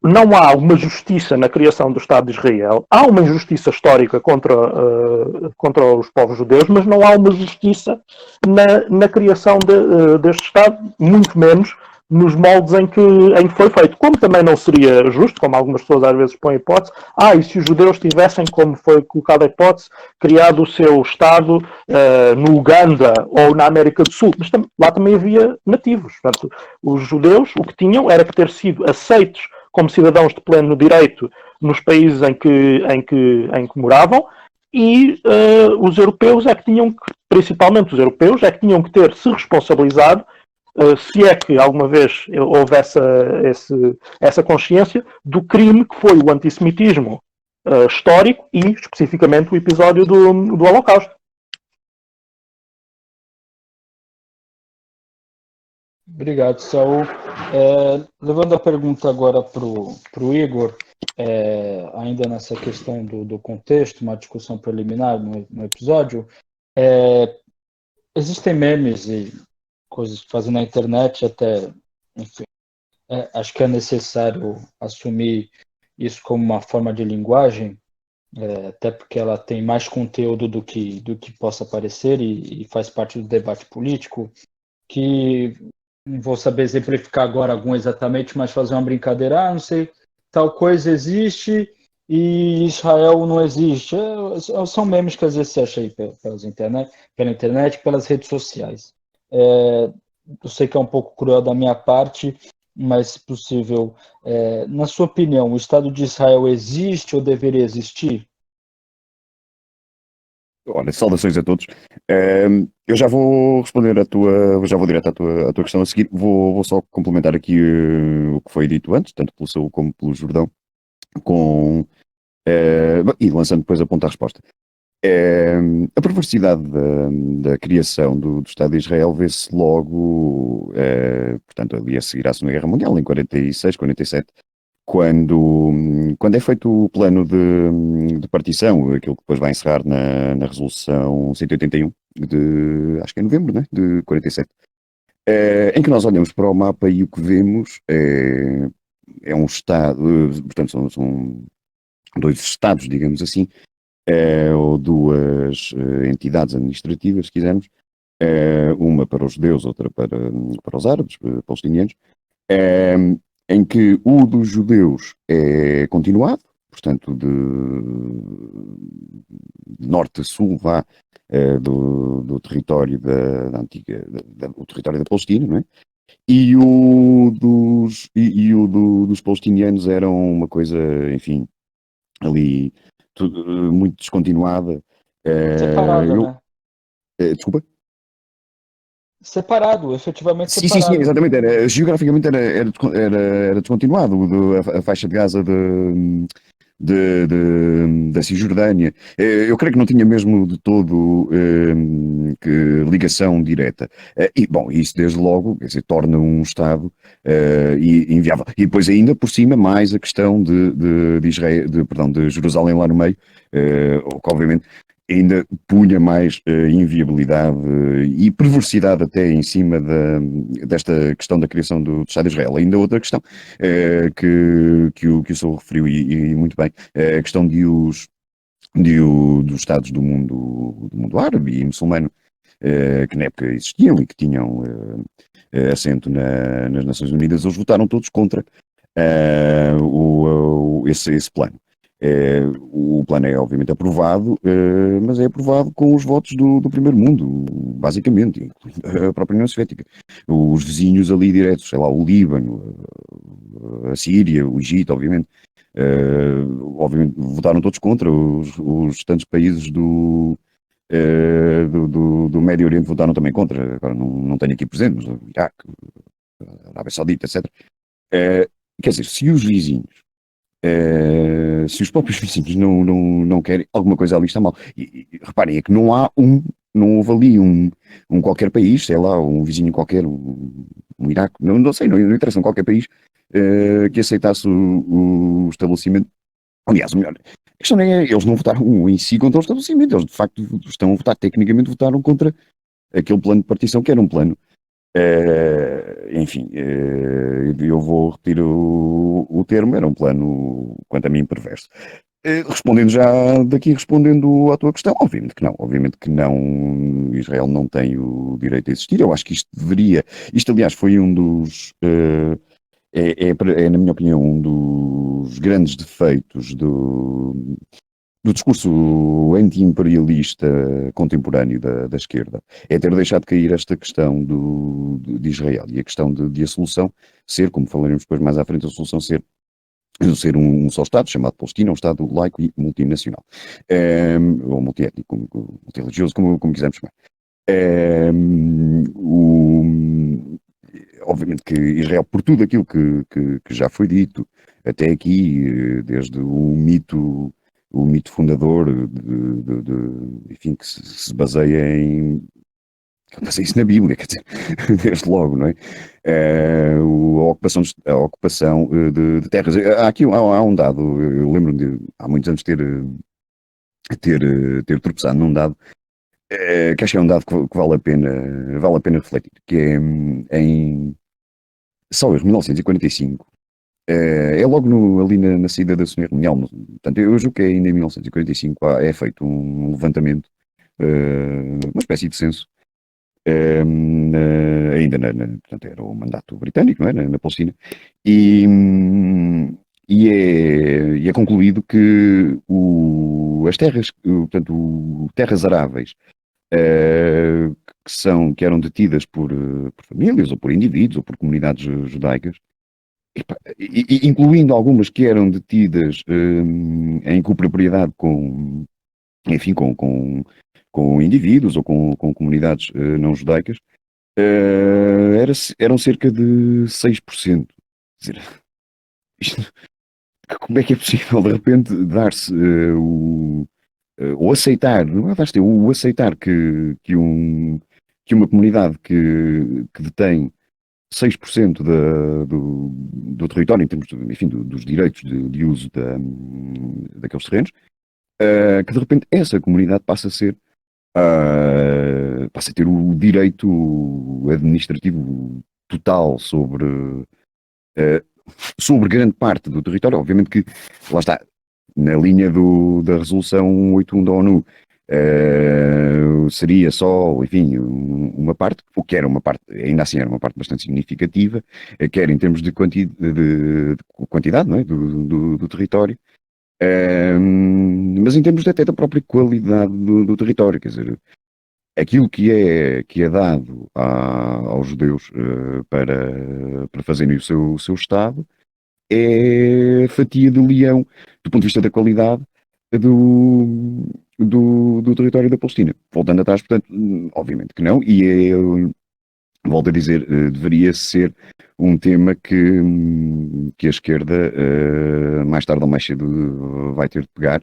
não há uma justiça na criação do Estado de Israel. Há uma injustiça histórica contra os povos judeus, mas não há uma justiça na criação deste Estado, muito menos nos moldes em que foi feito. Como também não seria justo, como algumas pessoas às vezes põem a hipótese, e se os judeus tivessem, como foi colocada a hipótese, criado o seu Estado no Uganda ou na América do Sul, mas lá também havia nativos. Portanto, os judeus o que tinham era que ter sido aceitos como cidadãos de pleno direito nos países em que moravam, e os europeus é que tinham que, principalmente os europeus, é que tinham que ter se responsabilizado, se é que alguma vez houve essa consciência do crime que foi o antissemitismo histórico e, especificamente, o episódio do Holocausto. Obrigado, Saul. Levando a pergunta agora para o Igor, ainda nessa questão do contexto, uma discussão preliminar no episódio, existem memes e coisas que fazem na internet, até, enfim, acho que é necessário assumir isso como uma forma de linguagem, até porque ela tem mais conteúdo do que possa parecer e faz parte do debate político, que não vou saber exemplificar agora algum exatamente, mas fazer uma brincadeira, não sei, tal coisa existe e Israel não existe. São memes que às vezes você acha aí pela internet, pelas redes sociais. Eu sei que é um pouco cruel da minha parte, mas se possível, na sua opinião, o Estado de Israel existe ou deveria existir? Olha, saudações a todos. Eu já vou responder já vou direto à tua questão a seguir. Vou só complementar aqui o que foi dito antes, tanto pelo Saul como pelo Jordão, e lançando depois a ponta à resposta. A perversidade da criação do Estado de Israel vê-se logo, portanto, ali a seguir à Segunda Guerra Mundial, em 46, 47, quando é feito o plano de partição, aquilo que depois vai encerrar na Resolução 181, acho que é novembro, né? De 47, em que nós olhamos para o mapa e o que vemos é um Estado, portanto, são dois Estados, digamos assim, ou duas entidades administrativas, se quisermos, uma para os judeus, outra para os árabes, palestinianos, em que o dos judeus é continuado, portanto, de norte a sul, vá, do território da antiga, o território da Palestina, não é? Dos palestinianos eram uma coisa, enfim, ali muito descontinuada. Separada, Eu, né? desculpa? Separado, efetivamente Sim, sim, sim, separado. exatamente. Geograficamente era descontinuado a faixa de Gaza da Cisjordânia. Eu creio que não tinha mesmo de todo que ligação direta. E, bom, isso desde logo, quer dizer, torna um Estado inviável. E depois ainda por cima mais a questão de Israel, perdão, de Jerusalém lá no meio, o que obviamente ainda punha mais inviabilidade e perversidade até em cima desta questão da criação do Estado de Israel. Ainda outra questão que o senhor referiu e muito bem, a questão dos Estados do mundo árabe e muçulmano, que na época existiam e que tinham assento nas Nações Unidas, eles votaram todos contra esse plano. O plano é obviamente aprovado, mas é aprovado com os votos do primeiro mundo, basicamente, incluindo a própria União Soviética. Os vizinhos ali diretos, sei lá, o Líbano, a Síria, o Egito, obviamente votaram todos contra, os tantos países do Médio Oriente votaram também contra, agora não tenho aqui presente, mas o Iraque, a Arábia Saudita, etc. Quer dizer, se os vizinhos se os próprios vizinhos não querem, alguma coisa ali está mal. E reparem, é que não houve ali um qualquer país, sei lá, um vizinho qualquer, um Iraque, não sei, não interessa, qualquer país que aceitasse o estabelecimento. Aliás, o melhor, a questão não é, eles não votaram em si contra o estabelecimento, eles de facto estão a votar, tecnicamente votaram contra aquele plano de partição, que era um plano enfim, eu vou repetir o termo, era um plano, quanto a mim, perverso. Respondendo à tua questão, obviamente que não, Israel não tem o direito a existir, eu acho que isto aliás foi um dos, na minha opinião, um dos grandes defeitos do discurso anti-imperialista contemporâneo da esquerda, é ter deixado cair esta questão de Israel e a questão de a solução ser, como falaremos depois mais à frente, a solução ser um só Estado, chamado Palestina, um Estado laico e multinacional, ou multiétnico, multirreligioso, como quisermos chamar. Obviamente que Israel, por tudo aquilo que já foi dito até aqui, desde o mito fundador, enfim, que se baseia em. Baseia-se na Bíblia, quer dizer, desde logo, não é? A ocupação de terras. Há um dado, eu lembro-me de, há muitos anos, ter tropeçado num dado, que acho que é um dado que vale a pena refletir, que é só em 1945. É logo ali na saída da Segunda Guerra Mundial. Portanto, eu julgo que ainda em 1945 é feito um levantamento, uma espécie de censo, ainda portanto, era o mandato britânico, não é? Na Palestina, e, e é concluído que as terras, portanto, terras aráveis, que eram detidas por famílias, ou por indivíduos, ou por comunidades judaicas, incluindo algumas que eram detidas em copropriedade enfim, com indivíduos ou com comunidades não judaicas, eram cerca de 6%. Quer dizer, isto- como é que é possível de repente dar-se ou aceitar, não é dar-se, o aceitar que uma comunidade que detém 6% do território, em termos enfim, dos direitos de uso daqueles terrenos, que de repente essa comunidade passa a ter o direito administrativo total sobre grande parte do território. Obviamente que, lá está, na linha da Resolução 181 da ONU, seria só, enfim, uma parte, o que era uma parte, ainda assim era uma parte bastante significativa, quer em termos de quantidade, não é, do território, Mas em termos até da própria qualidade do território, quer dizer, aquilo que é dado aos judeus para fazerem o seu Estado é fatia de leão do ponto de vista da qualidade do território da Palestina. Voltando atrás, portanto, obviamente que não, e volto a dizer, deveria ser um tema que a esquerda, mais tarde ou mais cedo, vai ter de pegar,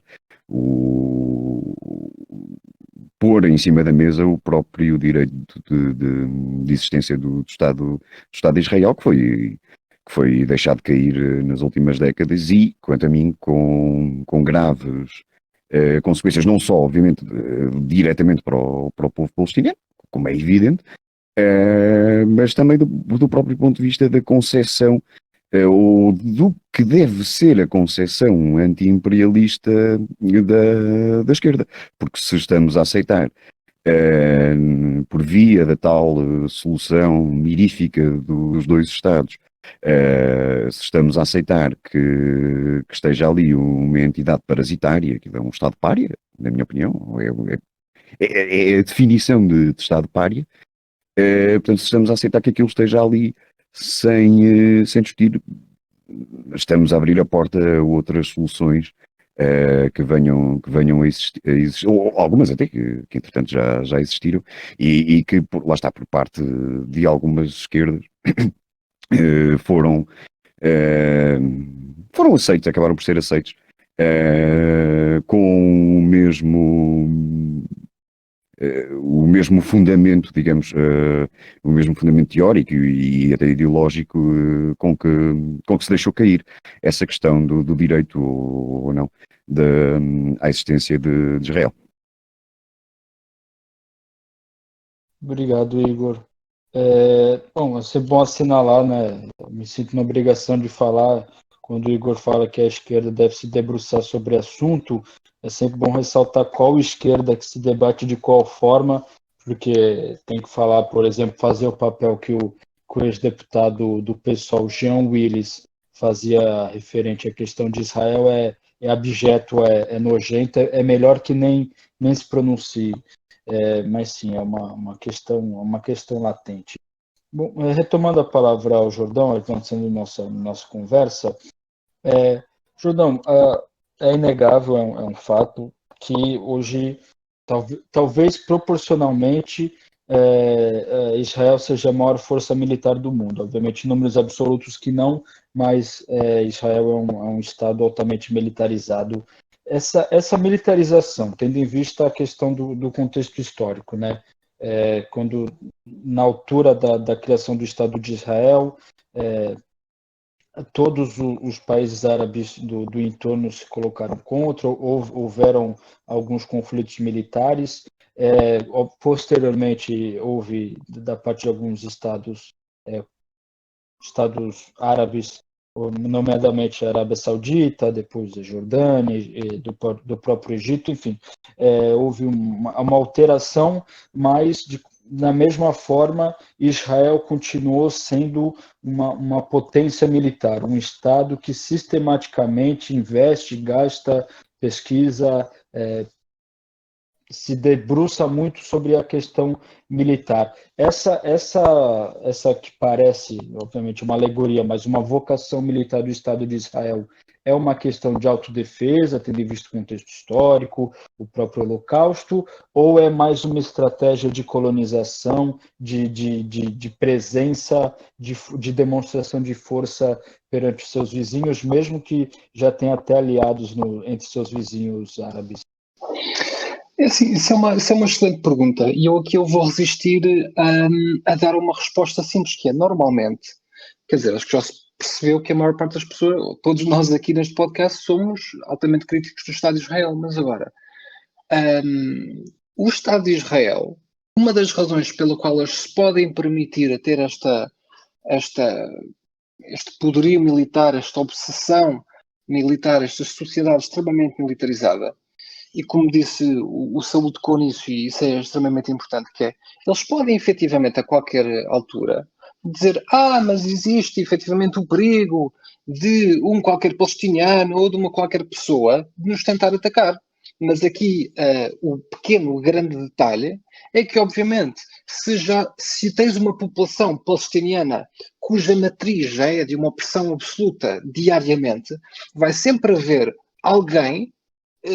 pôr em cima da mesa o próprio direito de existência do Estado de Israel, que foi deixado cair nas últimas décadas e, quanto a mim, com graves consequências, não só, obviamente, diretamente para o povo palestiniano, como é evidente, mas também do próprio ponto de vista da concepção, ou do que deve ser a concepção anti-imperialista da esquerda. Porque se estamos a aceitar, por via da tal solução mirífica dos dois Estados, se estamos a aceitar que esteja ali uma entidade parasitária, que é um Estado pária, na minha opinião, é a definição de Estado pária. Portanto, se estamos a aceitar que aquilo esteja ali sem discutir, estamos a abrir a porta a outras soluções que venham a existir, ou algumas até que entretanto já existiram, e que, lá está, por parte de algumas esquerdas, foram aceitos, acabaram por ser aceitos, com o mesmo fundamento, digamos, o mesmo fundamento teórico e até ideológico com que se deixou cair essa questão do direito ou não à existência de Israel. Obrigado, Igor. Bom, é sempre bom assinalar, né? Eu me sinto na obrigação de falar quando o Igor fala que a esquerda deve se debruçar sobre o assunto. É sempre bom ressaltar qual esquerda que se debate de qual forma, porque tem que falar, por exemplo, fazer o papel que o ex-deputado do PSOL, Jean Willis, fazia referente à questão de Israel, é abjeto, é nojento, é melhor que nem se pronuncie. Mas sim, é uma questão latente. Bom, retomando a palavra ao Jordão, avançando nossa conversa, Jordão, é inegável, é um fato que hoje, talvez proporcionalmente, Israel seja a maior força militar do mundo. Obviamente, em números absolutos que não, mas Israel é um Estado altamente militarizado. Essa militarização, tendo em vista a questão do contexto histórico, né? Quando, na altura da criação do Estado de Israel, todos os países árabes do entorno se colocaram contra, houveram alguns conflitos militares. Posteriormente, houve, da parte de alguns estados árabes, nomeadamente a Arábia Saudita, depois a Jordânia, do próprio Egito, enfim, houve uma alteração, mas da mesma forma, Israel continuou sendo uma potência militar, um Estado que sistematicamente investe, gasta, pesquisa, se debruça muito sobre a questão militar. Essa que parece, obviamente, uma alegoria, mas uma vocação militar do Estado de Israel é uma questão de autodefesa, tendo em vista o contexto histórico, o próprio Holocausto, ou é mais uma estratégia de colonização, de presença, de demonstração de força perante seus vizinhos, mesmo que já tenha até aliados entre seus vizinhos árabes? Isso é uma excelente pergunta e eu vou resistir a dar uma resposta simples, que é normalmente, quer dizer, acho que já se percebeu que a maior parte das pessoas, todos nós aqui neste podcast, somos altamente críticos do Estado de Israel, mas agora, o Estado de Israel, uma das razões pela qual eles se podem permitir a ter este poderio militar, esta obsessão militar, esta sociedade extremamente militarizada, e como disse o Saúl tocou nisso, e isso é extremamente importante, que é, eles podem efetivamente a qualquer altura dizer, mas existe efetivamente o perigo de um qualquer palestiniano ou de uma qualquer pessoa de nos tentar atacar. Mas aqui o grande detalhe é que, obviamente, se tens uma população palestiniana cuja matriz já é de uma opressão absoluta diariamente, vai sempre haver alguém,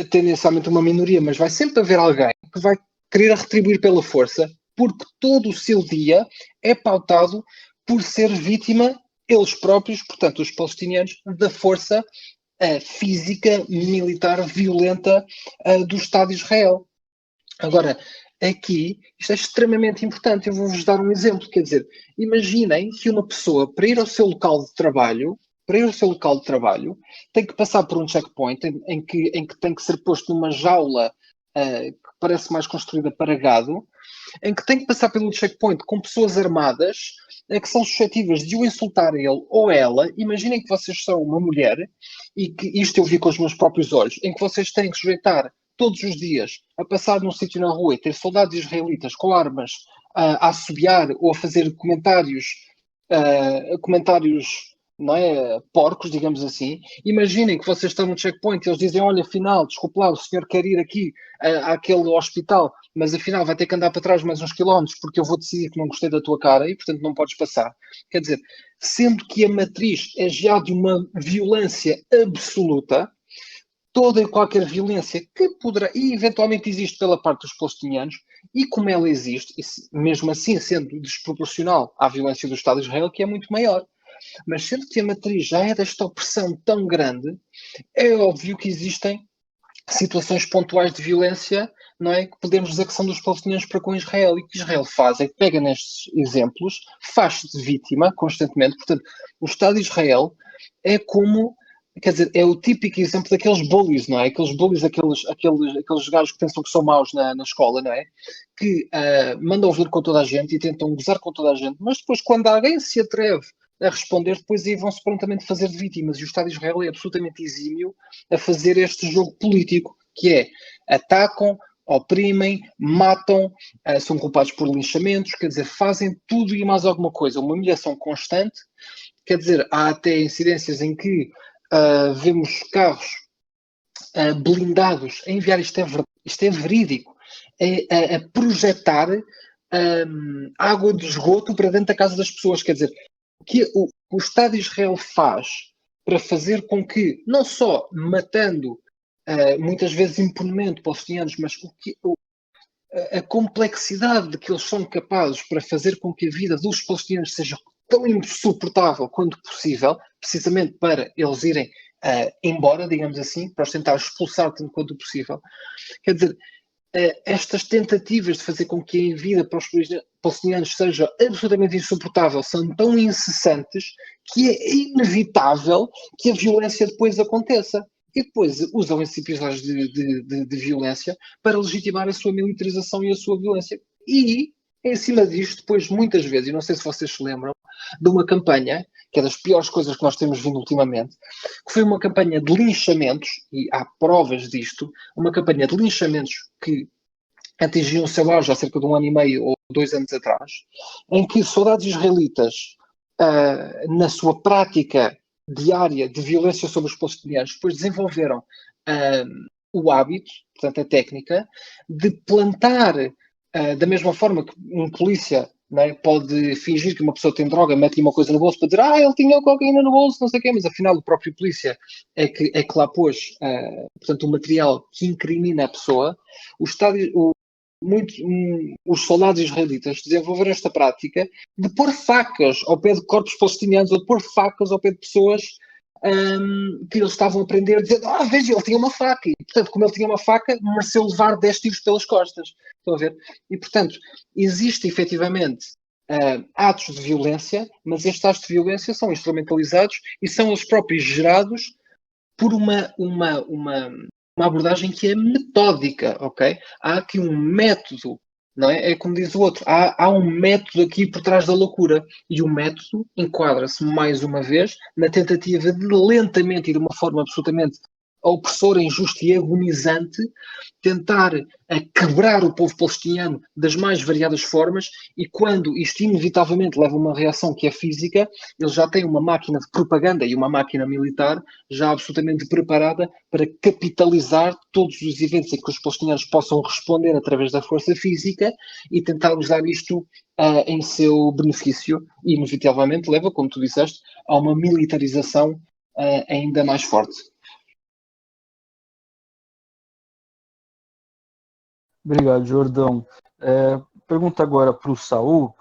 tendencialmente uma minoria, mas vai sempre haver alguém que vai querer retribuir pela força, porque todo o seu dia é pautado por ser vítima, eles próprios, portanto, os palestinianos, da força física, militar, violenta do Estado de Israel. Agora, aqui, isto é extremamente importante. Eu vou-vos dar um exemplo. Quer dizer, imaginem que uma pessoa, para ir ao seu local de trabalho, tem que passar por um checkpoint em que tem que ser posto numa jaula que parece mais construída para gado, em que tem que passar pelo checkpoint com pessoas armadas que são suscetíveis de o insultar ele ou ela. Imaginem que vocês são uma mulher, e que isto eu vi com os meus próprios olhos, em que vocês têm que sujeitar todos os dias a passar num sítio na rua e ter soldados israelitas com armas a assobiar ou a fazer comentários não é, porcos, digamos assim. Imaginem que vocês estão no checkpoint e eles dizem, olha, afinal, desculpe lá, o senhor quer ir aqui àquele hospital, mas afinal vai ter que andar para trás mais uns quilómetros porque eu vou decidir que não gostei da tua cara e, portanto, não podes passar. Quer dizer, sendo que a matriz é já de uma violência absoluta, toda e qualquer violência que poderá, e eventualmente existe pela parte dos palestinianos, e como ela existe, e mesmo assim sendo desproporcional à violência do Estado de Israel, que é muito maior. Mas sendo que a matriz já é desta opressão tão grande, é óbvio que existem situações pontuais de violência, não é? Que podemos dizer que são dos palestinianos para com Israel. E o que Israel faz é que pega nestes exemplos, faz-se de vítima constantemente. Portanto, o Estado de Israel é como, quer dizer, é o típico exemplo daqueles bullies, não é? Aqueles bullies, aqueles gajos que pensam que são maus na escola, não é? Que mandam vir com toda a gente e tentam gozar com toda a gente, mas depois quando alguém se atreve a responder, depois aí vão-se prontamente fazer de vítimas. E o Estado de Israel é absolutamente exímio a fazer este jogo político, que é, atacam, oprimem, matam, são culpados por linchamentos, quer dizer, fazem tudo e mais alguma coisa. Uma humilhação constante, quer dizer, há até incidências em que vemos carros blindados a enviar, isto é verídico, a projetar água de esgoto para dentro da casa das pessoas. Quer dizer, o que o Estado de Israel faz para fazer com que, não só matando muitas vezes impunemente palestinianos, mas a complexidade de que eles são capazes para fazer com que a vida dos palestinianos seja tão insuportável quanto possível, precisamente para eles irem embora, digamos assim, para os tentar expulsar tanto quanto possível. Quer dizer, estas tentativas de fazer com que a vida para os palestinianos seja absolutamente insuportável são tão incessantes que é inevitável que a violência depois aconteça. E depois usam esses episódios de violência para legitimar a sua militarização e a sua violência. E, em cima disto, depois, muitas vezes, e não sei se vocês se lembram, de uma campanha, que é das piores coisas que nós temos vindo ultimamente, que foi uma campanha de linchamentos, e há provas disto, uma campanha de linchamentos que atingiu o seu auge há cerca de 1 ano e meio ou 2 anos atrás, em que soldados israelitas, na sua prática diária de violência sobre os palestinianos, depois desenvolveram o hábito, portanto a técnica, de plantar, da mesma forma que um polícia, não é, pode fingir que uma pessoa tem droga, mete-lhe uma coisa no bolso para dizer ele tinha cocaína no bolso, não sei o quê, mas afinal o próprio polícia é que lá pôs, portanto, o material que incrimina a pessoa. Os soldados israelitas desenvolveram esta prática de pôr facas ao pé de corpos palestinianos ou de pôr facas ao pé de pessoas que eles estavam a aprender a dizer, veja, ele tinha uma faca. E, portanto, como ele tinha uma faca, mereceu levar 10 tiros pelas costas. Estão a ver? E, portanto, existe efetivamente atos de violência, mas estes atos de violência são instrumentalizados e são eles próprios gerados por uma abordagem que é metódica, ok? Há aqui um método, não é? É como diz o outro, há um método aqui por trás da loucura, e o método enquadra-se mais uma vez na tentativa de lentamente e de uma forma absolutamente opressor, injusto e agonizante, tentar quebrar o povo palestiniano das mais variadas formas, e quando isto inevitavelmente leva a uma reação que é física, eles já têm uma máquina de propaganda e uma máquina militar já absolutamente preparada para capitalizar todos os eventos em que os palestinianos possam responder através da força física e tentar usar isto em seu benefício, e inevitavelmente leva, como tu disseste, a uma militarização ainda mais forte. Obrigado, Jordão. Pergunta agora para o Saul.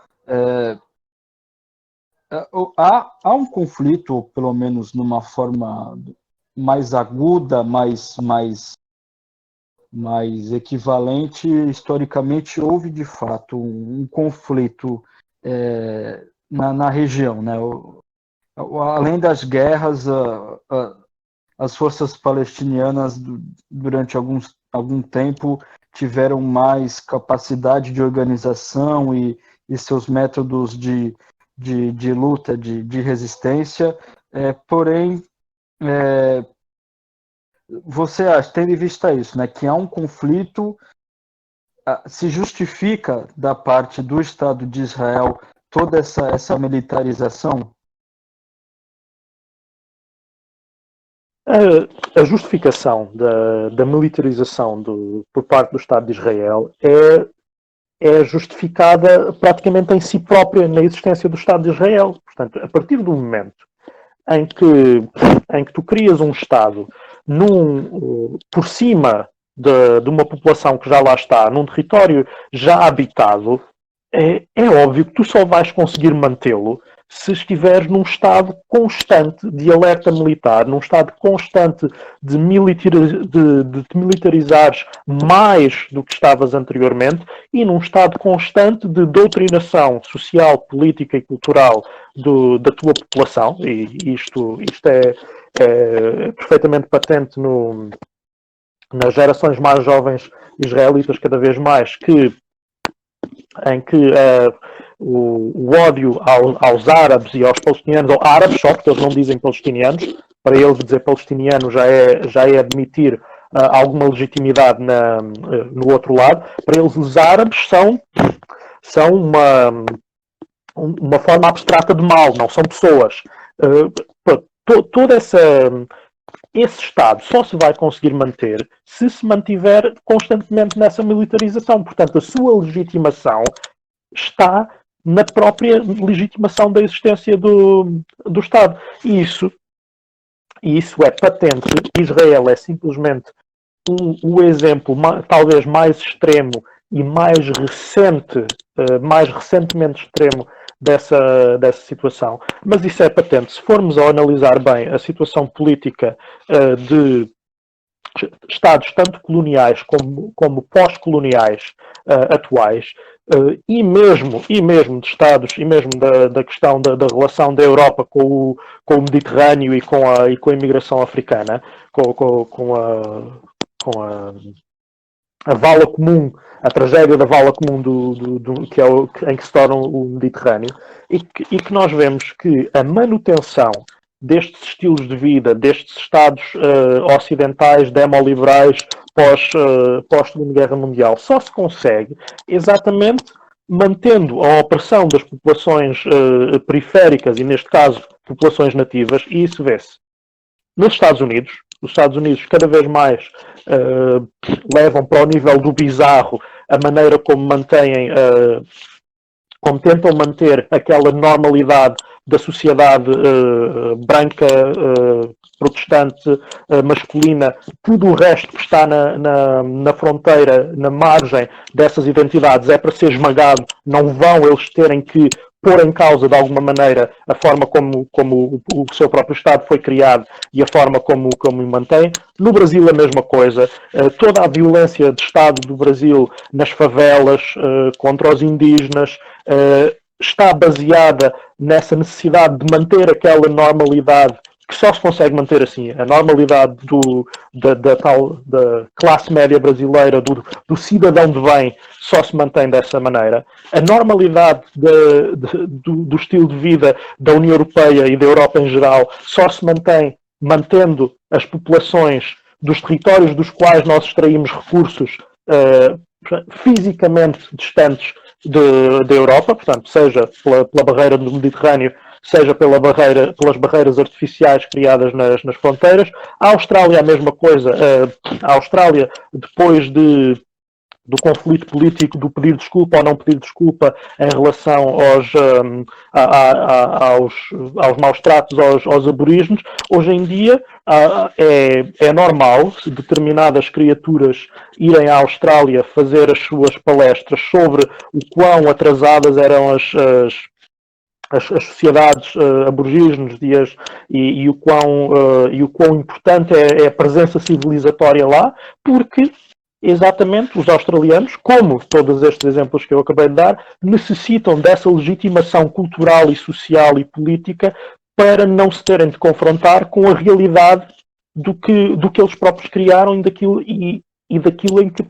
Há um conflito, ou pelo menos numa forma mais aguda, mais equivalente, historicamente houve de fato um conflito na região, né? Além das guerras, as forças palestinianas durante algum tempo tiveram mais capacidade de organização e seus métodos de luta, de resistência, porém, você acha, tendo em vista isso, né, que há um conflito, se justifica da parte do Estado de Israel toda essa militarização? A justificação da militarização por parte do Estado de Israel é justificada praticamente em si própria, na existência do Estado de Israel. Portanto, a partir do momento em que tu crias um Estado por cima de uma população que já lá está, num território já habitado, é óbvio que tu só vais conseguir mantê-lo se estiveres num estado constante de alerta militar, num estado constante de te militarizares mais do que estavas anteriormente e num estado constante de doutrinação social, política e cultural da tua população. E isto é perfeitamente patente nas gerações mais jovens israelitas, cada vez mais, em que o ódio aos árabes e aos palestinianos, ou árabes só, porque eles não dizem palestinianos, para eles dizer palestiniano já é admitir alguma legitimidade no outro lado. Para eles os árabes são uma forma abstrata de mal, não são pessoas. Todo esse Estado só se vai conseguir manter se mantiver constantemente nessa militarização. Portanto, a sua legitimação está na própria legitimação da existência do Estado. E isso é patente. Israel é simplesmente o exemplo talvez mais extremo e mais recentemente extremo dessa situação. Mas isso é patente. Se formos a analisar bem a situação política de Estados tanto coloniais como pós-coloniais atuais, e mesmo de Estados, e mesmo da questão da relação da Europa com o Mediterrâneo e com a imigração africana, com a vala comum, a tragédia da vala comum que em que se torna o Mediterrâneo, e que nós vemos que a manutenção destes estilos de vida, destes Estados ocidentais, demoliberais, pós-Segunda Guerra Mundial, só se consegue exatamente mantendo a opressão das populações periféricas, e neste caso populações nativas, e isso vê-se nos Estados Unidos. Os Estados Unidos cada vez mais levam para o nível do bizarro a maneira como tentam manter aquela normalidade da sociedade branca, protestante, masculina. Tudo o resto que está na fronteira, na margem dessas identidades, é para ser esmagado. Não vão eles terem que pôr em causa, de alguma maneira, a forma como o seu próprio Estado foi criado e a forma como o mantém. No Brasil, a mesma coisa. Toda a violência de Estado do Brasil nas favelas, contra os indígenas, está baseada nessa necessidade de manter aquela normalidade que só se consegue manter assim, a normalidade da classe média brasileira, do cidadão de bem, só se mantém dessa maneira. A normalidade do estilo de vida da União Europeia e da Europa em geral só se mantém mantendo as populações dos territórios dos quais nós extraímos recursos fisicamente distantes da Europa, portanto, seja pela barreira do Mediterrâneo, seja pelas barreiras artificiais criadas nas fronteiras. A Austrália, a mesma coisa. A Austrália, depois do conflito político, do pedir desculpa ou não pedir desculpa em relação aos maus tratos aos aborígenes, hoje em dia é normal determinadas criaturas irem à Austrália fazer as suas palestras sobre o quão atrasadas eram as sociedades aborígenes e o quão importante é a presença civilizatória lá, porque exatamente os australianos, como todos estes exemplos que eu acabei de dar, necessitam dessa legitimação cultural e social e política para não se terem de confrontar com a realidade do que eles próprios criaram e daquilo em que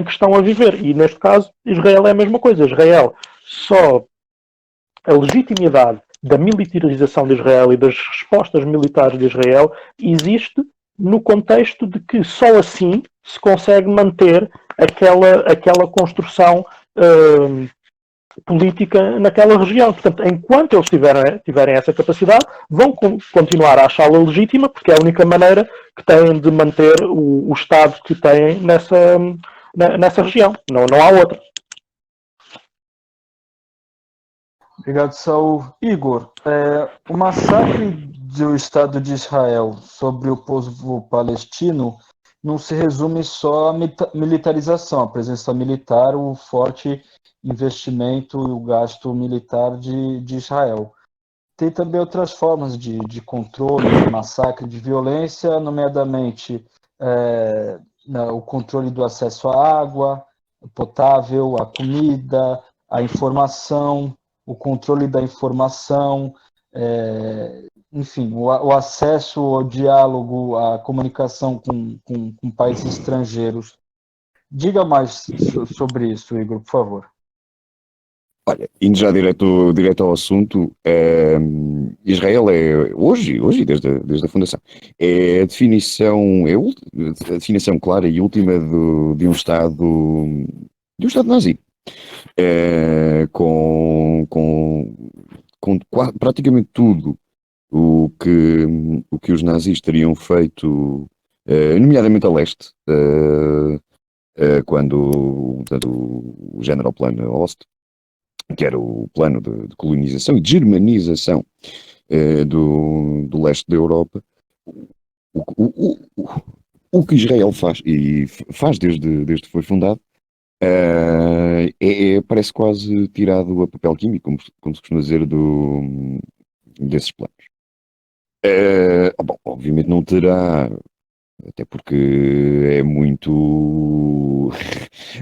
estão a viver. E neste caso, Israel é a mesma coisa. Israel só a legitimidade da militarização de Israel e das respostas militares de Israel existe no contexto de que só assim se consegue manter aquela construção política naquela região. Portanto, enquanto eles tiverem essa capacidade, vão continuar a achá-la legítima, porque é a única maneira que têm de manter o Estado que têm nessa região. Não há outra. Obrigado, Saul. Igor, o massacre do Estado de Israel sobre o povo palestino não se resume só à militarização, a presença militar, o forte investimento e o gasto militar de Israel. Tem também outras formas de controle, de massacre, de violência, nomeadamente o controle do acesso à água potável, à comida, à informação, o controle da informação, enfim, o acesso ao diálogo, à comunicação com países estrangeiros. Diga mais sobre isso, Igor, por favor. Olha, indo já direto ao assunto, Israel é, hoje desde a fundação, é a definição clara e última de um Estado nazi. Com praticamente tudo o que os nazis teriam feito, nomeadamente a leste, quando portanto, o Generalplan Ost, que era o plano de colonização e de germanização do leste da Europa, o que Israel faz, e faz desde que foi fundado, parece quase tirado a papel químico, como se costuma dizer, desses planos. Bom, obviamente não terá, até porque é muito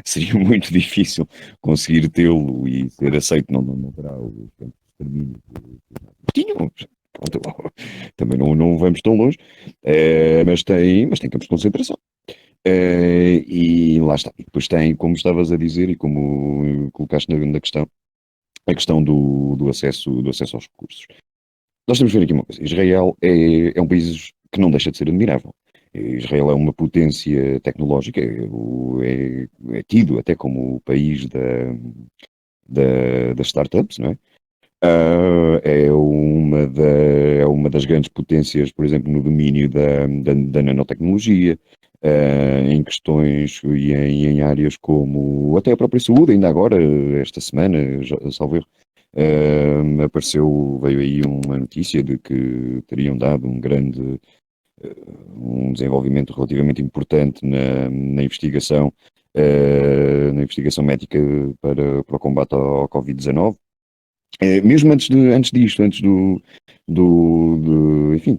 seria muito difícil conseguir tê-lo e ser aceito, não terá o extermínio que tinham. Também não vamos tão longe, mas tem campos de concentração. E lá está. E depois tem, como estavas a dizer e como colocaste na questão, a questão do acesso aos recursos. Nós temos que ver aqui uma coisa. Israel é um país que não deixa de ser admirável. Israel é uma potência tecnológica, é tido até como o país das startups, não é? É uma das grandes potências, por exemplo, no domínio da nanotecnologia, em questões e em áreas como até a própria saúde. Ainda agora, esta semana, salvo erro, veio aí uma notícia de que teriam dado um desenvolvimento relativamente importante na investigação médica para o combate ao Covid-19. Mesmo antes disto, enfim,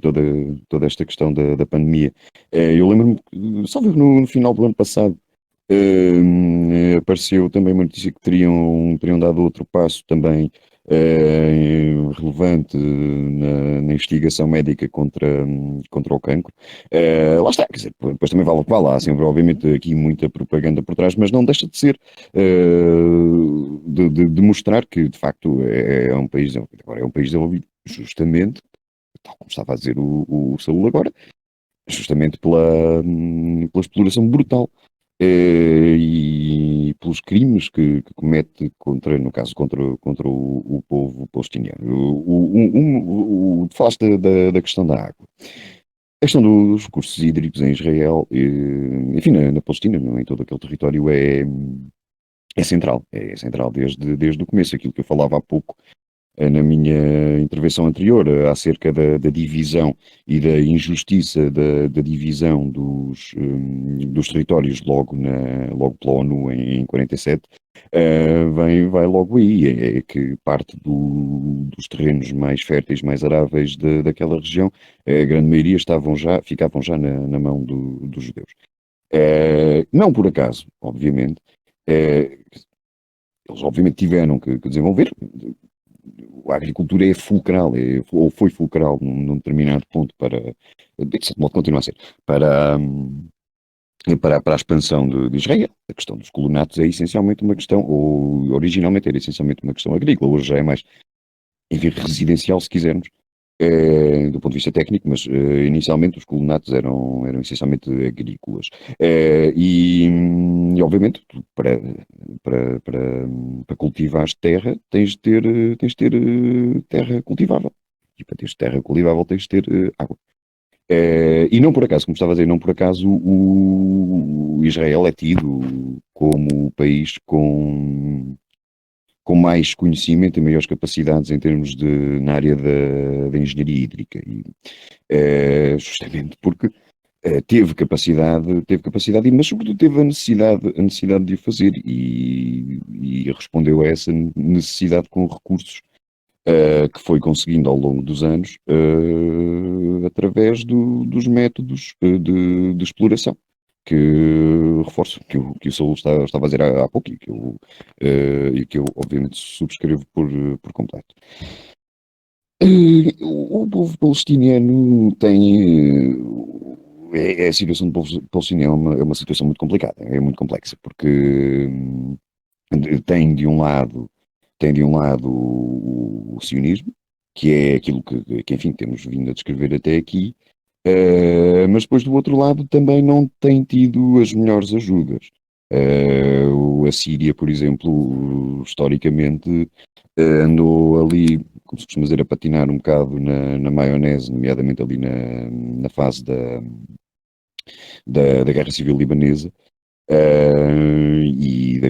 toda esta questão da pandemia, eu lembro-me, só no final do ano passado, apareceu também uma notícia que teriam dado outro passo também relevante na investigação médica contra o cancro. Lá está, quer dizer, depois também vale o que vale, há sempre obviamente aqui muita propaganda por trás, mas não deixa de ser de mostrar que de facto é um país desenvolvido justamente, tal como estava a dizer o Saúl agora, justamente pela exploração brutal e pelos crimes que comete contra, no caso, contra o povo palestiniano. Falaste da questão da água. A questão dos recursos hídricos em Israel, enfim, na Palestina, em todo aquele território, é central. É central desde o começo. Aquilo que eu falava há pouco na minha intervenção anterior, acerca da divisão e da injustiça da divisão dos territórios logo pela ONU em 47, vai logo aí. É que parte dos terrenos mais férteis, mais aráveis daquela região, a grande maioria ficavam já na mão dos judeus. Não por acaso, obviamente. Eles obviamente tiveram que desenvolver. A agricultura é fulcral, ou foi fulcral num determinado ponto de certo modo continua a ser, para a expansão de Israel. A questão dos colonatos é essencialmente uma questão, ou originalmente era essencialmente uma questão agrícola, hoje já é mais, enfim, residencial, se quisermos, do ponto de vista técnico, mas inicialmente os colonatos eram essencialmente agrícolas. E obviamente, para cultivares terra, tens de ter terra cultivável. E para teres terra cultivável, tens de ter água. E não por acaso, como estava a dizer, não por acaso o Israel é tido como o país com mais conhecimento e maiores capacidades em termos na área da engenharia hídrica. Justamente porque teve capacidade, mas sobretudo teve a necessidade de o fazer e respondeu a essa necessidade com recursos que foi conseguindo ao longo dos anos através dos métodos de exploração, que reforço que o Saúl estava a dizer há pouco e que eu obviamente subscrevo por completo. O povo palestiniano tem. A situação do povo palestiniano é uma situação muito complicada, é muito complexa, porque tem de um lado o sionismo, que é aquilo que enfim, temos vindo a descrever até aqui, mas depois do outro lado também não tem tido as melhores ajudas. A Síria, por exemplo, historicamente andou ali, como se costuma dizer, a patinar um bocado na maionese, nomeadamente ali na fase da Guerra Civil Libanesa, e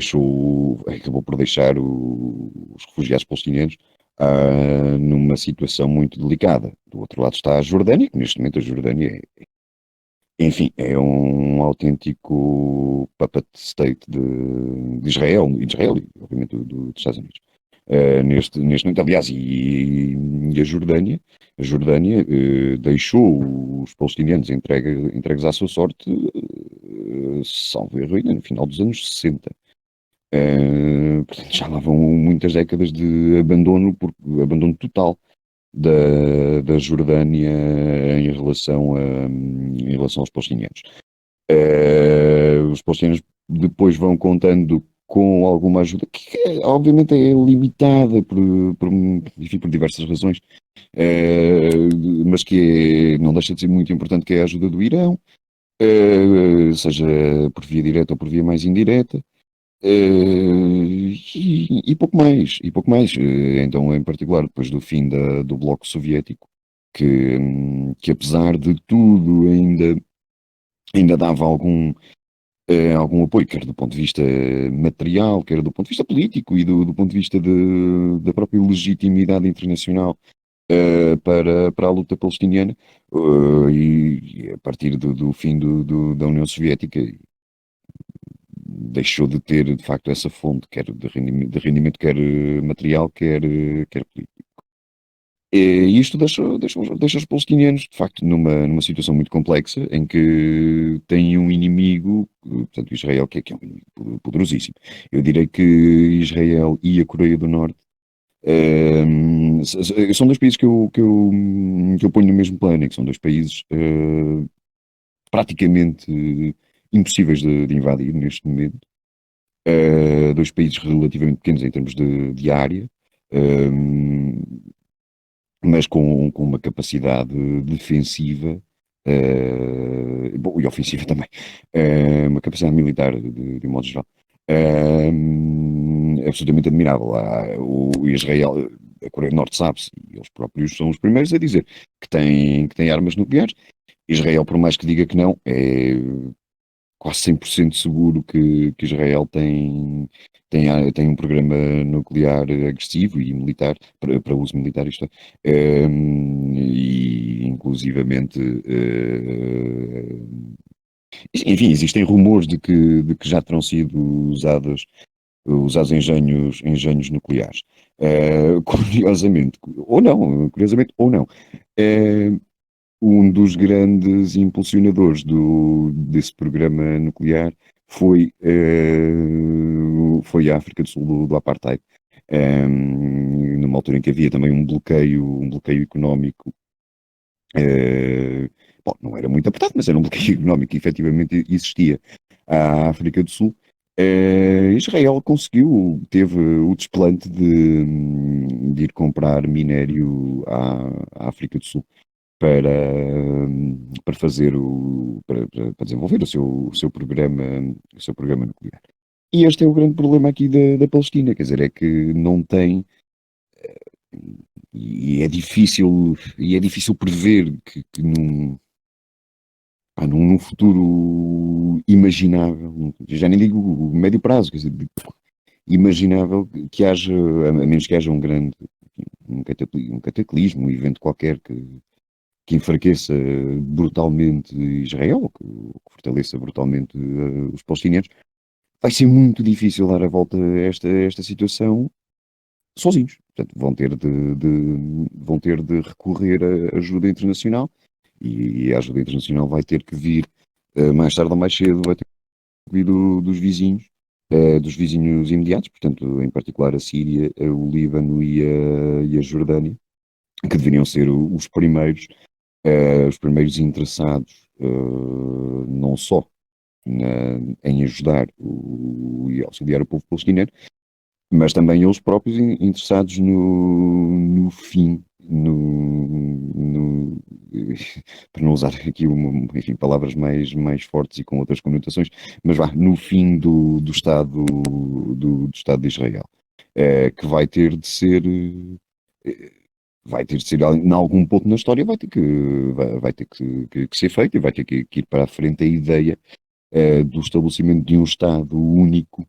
acabou por deixar os refugiados palestinianos numa situação muito delicada. Do outro lado está a Jordânia, que neste momento a Jordânia enfim, é um autêntico puppet state de Israel e obviamente dos Estados Unidos. Neste momento, aliás, e a Jordânia deixou os palestinianos entregues à sua sorte, salvo erro, ainda no final dos anos 60. Portanto, já lá vão muitas décadas de abandono total da Jordânia em relação aos palestinianos. Os palestinianos depois vão contando com alguma ajuda, que obviamente é limitada enfim, por diversas razões, mas que não deixa de ser muito importante, que é a ajuda do Irão, seja por via direta ou por via mais indireta. E pouco mais, então, em particular, depois do fim do Bloco Soviético, que apesar de tudo ainda dava algum apoio, quer do ponto de vista material, quer do ponto de vista político e do ponto de vista da própria legitimidade internacional para a luta palestiniana, e a partir do fim da União Soviética deixou de ter, de facto, essa fonte, quer de rendimento quer material, quer político. E isto deixa os palestinianos, de facto, numa situação muito complexa, em que têm um inimigo, portanto, Israel, que é um inimigo poderosíssimo. Eu direi que Israel e a Coreia do Norte são dois países que eu ponho no mesmo plano, que são dois países praticamente impossíveis de invadir neste momento. Dois países relativamente pequenos em termos de área, mas com uma capacidade defensiva bom, e ofensiva também, uma capacidade militar de um modo geral, absolutamente admirável. O Israel, a Coreia do Norte sabe-se, e eles próprios são os primeiros a dizer que têm armas nucleares. Israel, por mais que diga que não, é quase 100% seguro que Israel tem um programa nuclear agressivo e militar, para uso militar, isto é, e inclusivamente, enfim, existem rumores de que já terão sido usados engenhos nucleares. Curiosamente ou não, um dos grandes impulsionadores desse programa nuclear foi a África do Sul do Apartheid, numa altura em que havia também um bloqueio económico. Bom, não era muito apertado, mas era um bloqueio económico que efetivamente existia à África do Sul. Israel teve o desplante de ir comprar minério à África do Sul para para desenvolver o seu programa nuclear. E este é o grande problema aqui da Palestina, quer dizer, é que não tem, e é difícil prever que num futuro imaginável, já nem digo médio prazo, quer dizer, imaginável que haja, a menos que haja um cataclismo, um evento qualquer que enfraqueça brutalmente Israel, que fortaleça brutalmente os palestinianos, vai ser muito difícil dar a volta a esta situação sozinhos. Portanto, vão ter de recorrer à ajuda internacional, e a ajuda internacional vai ter que vir, mais tarde ou mais cedo, vai ter que vir dos vizinhos imediatos, portanto, em particular a Síria, o Líbano e a Jordânia, que deveriam ser os primeiros interessados, não só em ajudar e auxiliar o povo palestiniano, mas também eles próprios interessados no fim, para não usar aqui enfim, palavras mais fortes e com outras conotações, mas no fim do Estado de Israel, que vai ter de ser em algum ponto na história, vai ter que ser feito, e vai ter que ir para a frente a ideia do estabelecimento de um Estado único,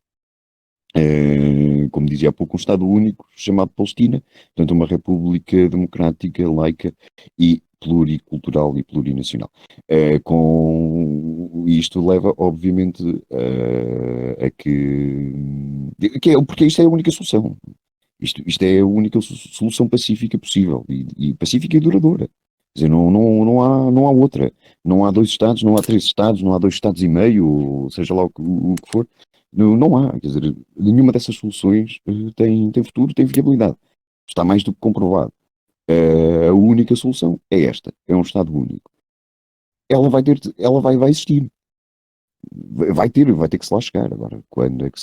como dizia há pouco, um Estado único chamado Palestina, portanto uma república democrática, laica e pluricultural e plurinacional. Com isto leva, obviamente, porque isto é a única solução. Isto é a única solução pacífica possível, e pacífica e duradoura. Quer dizer, não há outra. Não há 2 Estados, não há 3 Estados, não há 2 Estados e meio, ou seja lá o que for. Não há. Quer dizer, nenhuma dessas soluções tem futuro, tem viabilidade. Está mais do que comprovado. A única solução é esta: é um Estado único. Ela vai existir. Vai ter que se lá chegar. Agora, quando é que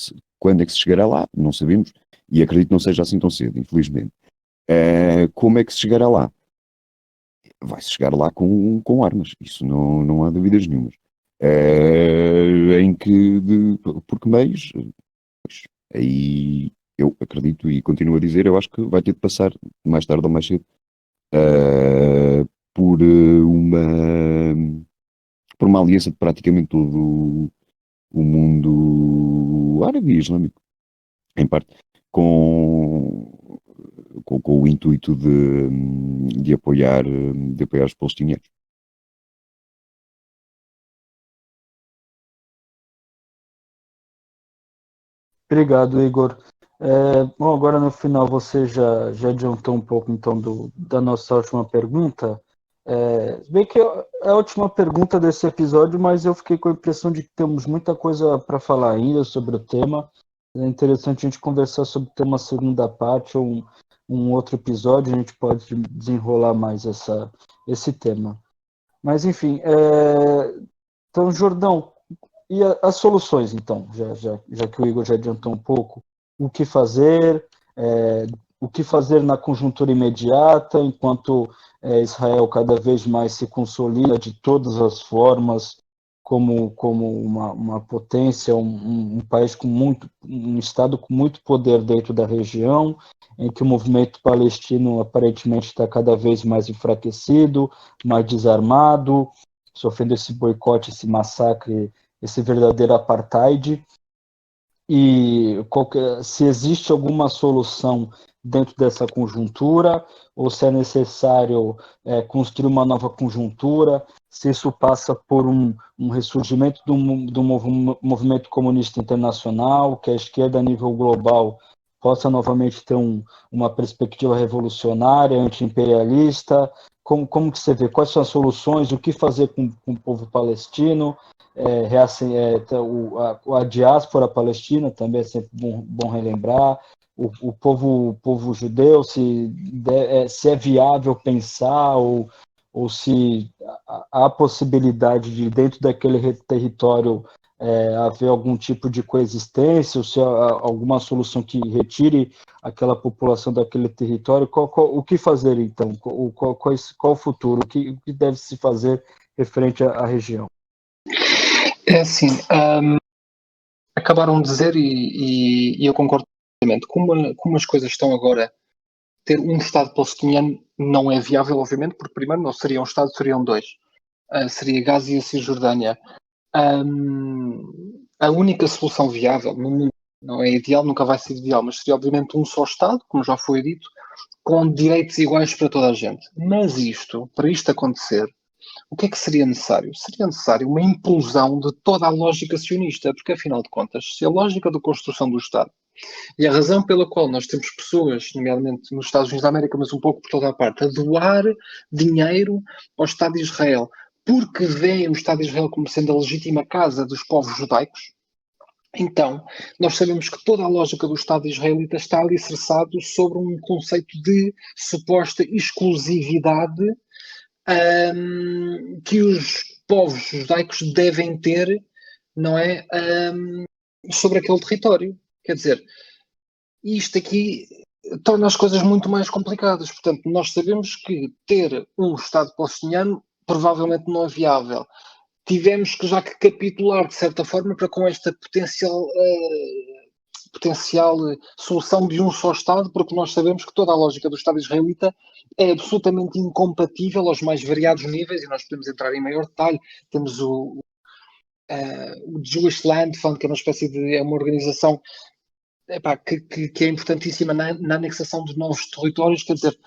se chegará lá? Não sabemos. E acredito que não seja assim tão cedo, infelizmente. Como é que se chegará lá? Vai-se chegar lá com armas. Isso não há dúvidas nenhumas. Por que meios? Pois, aí eu acredito e continuo a dizer, eu acho que vai ter de passar, mais tarde ou mais cedo, por uma aliança de praticamente todo o mundo árabe e islâmico, em parte, com o intuito de apoiar os palestinianos. Obrigado, Igor. Bom, agora no final você já adiantou um pouco então da nossa última pergunta. Bem que é a última pergunta desse episódio, mas eu fiquei com a impressão de que temos muita coisa para falar ainda sobre o tema. É interessante a gente conversar sobre o tema segunda parte, ou um outro episódio, a gente pode desenrolar mais esse tema. Mas enfim, então, Jordão, e as soluções, então, já que o Igor já adiantou um pouco, o que fazer, o que fazer na conjuntura imediata, enquanto Israel cada vez mais se consolida de todas as formas como uma potência, um país com um Estado com muito poder dentro da região, em que o movimento palestino aparentemente está cada vez mais enfraquecido, mais desarmado, sofrendo esse boicote, esse massacre, esse verdadeiro apartheid. E se existe alguma solução dentro dessa conjuntura, ou se é necessário construir uma nova conjuntura, se isso passa por um ressurgimento do movimento comunista internacional, que a esquerda a nível global possa novamente ter uma perspectiva revolucionária, anti-imperialista. Como que você vê? Quais são as soluções? O que fazer com o povo palestino? A diáspora palestina também é sempre bom relembrar. O povo judeu, se é viável pensar ou se há possibilidade de, dentro daquele território, haver algum tipo de coexistência, ou se há alguma solução que retire aquela população daquele território. O que fazer, então? Qual o futuro? O que deve se fazer referente à região? É assim, acabaram de dizer, e eu concordo completamente, como as coisas estão agora, ter um Estado palestiniano não é viável, obviamente, porque primeiro não seria um Estado, seriam dois. Seria Gaza e a Cisjordânia. A única solução viável no mundo, não é ideal, nunca vai ser ideal, mas seria obviamente um só Estado, como já foi dito, com direitos iguais para toda a gente. Mas para isto acontecer, o que é que seria necessário? Seria necessário uma implosão de toda a lógica sionista, porque afinal de contas, se a lógica da construção do Estado e a razão pela qual nós temos pessoas, nomeadamente nos Estados Unidos da América, mas um pouco por toda a parte, a doar dinheiro ao Estado de Israel, porque veem o Estado de Israel como sendo a legítima casa dos povos judaicos, então nós sabemos que toda a lógica do Estado israelita está alicerçado sobre um conceito de suposta exclusividade que os povos judaicos devem ter, não é, sobre aquele território. Quer dizer, isto aqui torna as coisas muito mais complicadas. Portanto, nós sabemos que ter um Estado palestiniano provavelmente não é viável. Tivemos que capitular, de certa forma, para com esta potencial solução de um só Estado, porque nós sabemos que toda a lógica do Estado israelita é absolutamente incompatível aos mais variados níveis, e nós podemos entrar em maior detalhe. Temos o Jewish Land Fund, que é uma espécie de uma organização que é importantíssima na anexação de novos territórios. Quer dizer,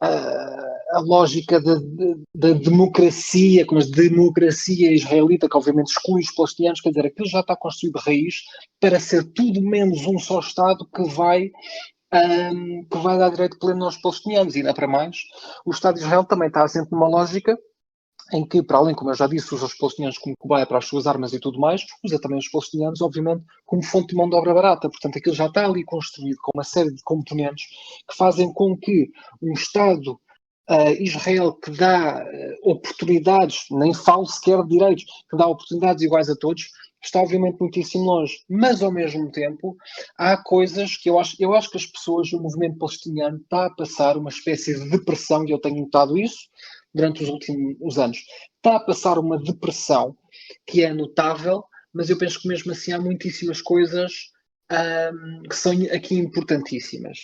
a lógica da democracia, como a democracia israelita, que obviamente exclui os palestinianos, quer dizer, aquilo já está construído de raiz para ser tudo menos um só Estado que vai dar direito pleno aos palestinianos. E ainda para mais, o Estado de Israel também está assente numa lógica em que, para além, como eu já disse, usa os palestinianos como cobaia para as suas armas e tudo mais, usa também os palestinianos, obviamente, como fonte de mão de obra barata. Portanto, aquilo já está ali construído com uma série de componentes que fazem com que um Estado Israel que dá oportunidades, nem falo sequer de direitos, que dá oportunidades iguais a todos, está obviamente muitíssimo longe. Mas, ao mesmo tempo, há coisas que eu acho que as pessoas, o movimento palestiniano está a passar uma espécie de depressão, e eu tenho notado isso durante os últimos anos. Está a passar uma depressão que é notável, mas eu penso que mesmo assim há muitíssimas coisas que são aqui importantíssimas.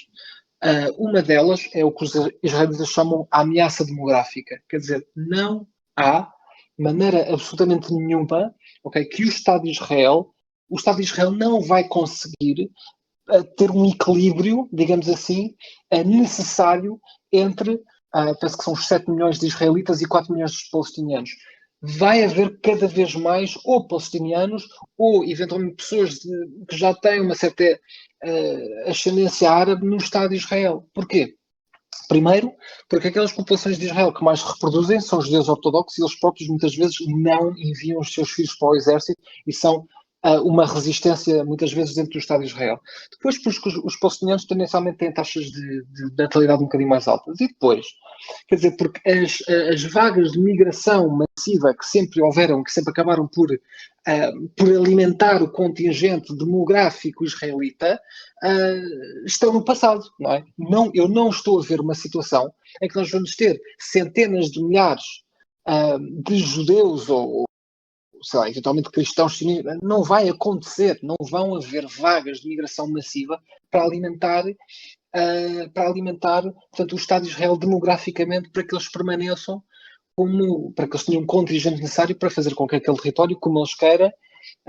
Uma delas é o que os israelitas chamam a ameaça demográfica. Quer dizer, não há maneira absolutamente nenhuma, que o Estado de Israel não vai conseguir ter um equilíbrio, digamos assim, necessário entre, penso que são os 7 milhões de israelitas e 4 milhões de palestinianos. Vai haver cada vez mais ou palestinianos ou, eventualmente, pessoas que já têm uma certa ascendência árabe no Estado de Israel. Porquê? Primeiro, porque aquelas populações de Israel que mais se reproduzem são os judeus ortodoxos, e eles próprios muitas vezes não enviam os seus filhos para o exército e são uma resistência, muitas vezes, dentro do Estado de Israel. Depois, porque os palestinianos tendencialmente têm taxas de natalidade um bocadinho mais altas. E depois, quer dizer, porque as vagas de migração massiva que sempre houveram, que sempre acabaram por alimentar o contingente demográfico israelita, estão no passado, não é? Eu não estou a ver uma situação em que nós vamos ter centenas de milhares de judeus ou sei lá, eventualmente cristãos, não vai acontecer, não vão haver vagas de migração massiva para alimentar, portanto, o Estado de Israel demograficamente para que eles permaneçam para que eles tenham um contingente necessário para fazer com que aquele território, como eles queiram,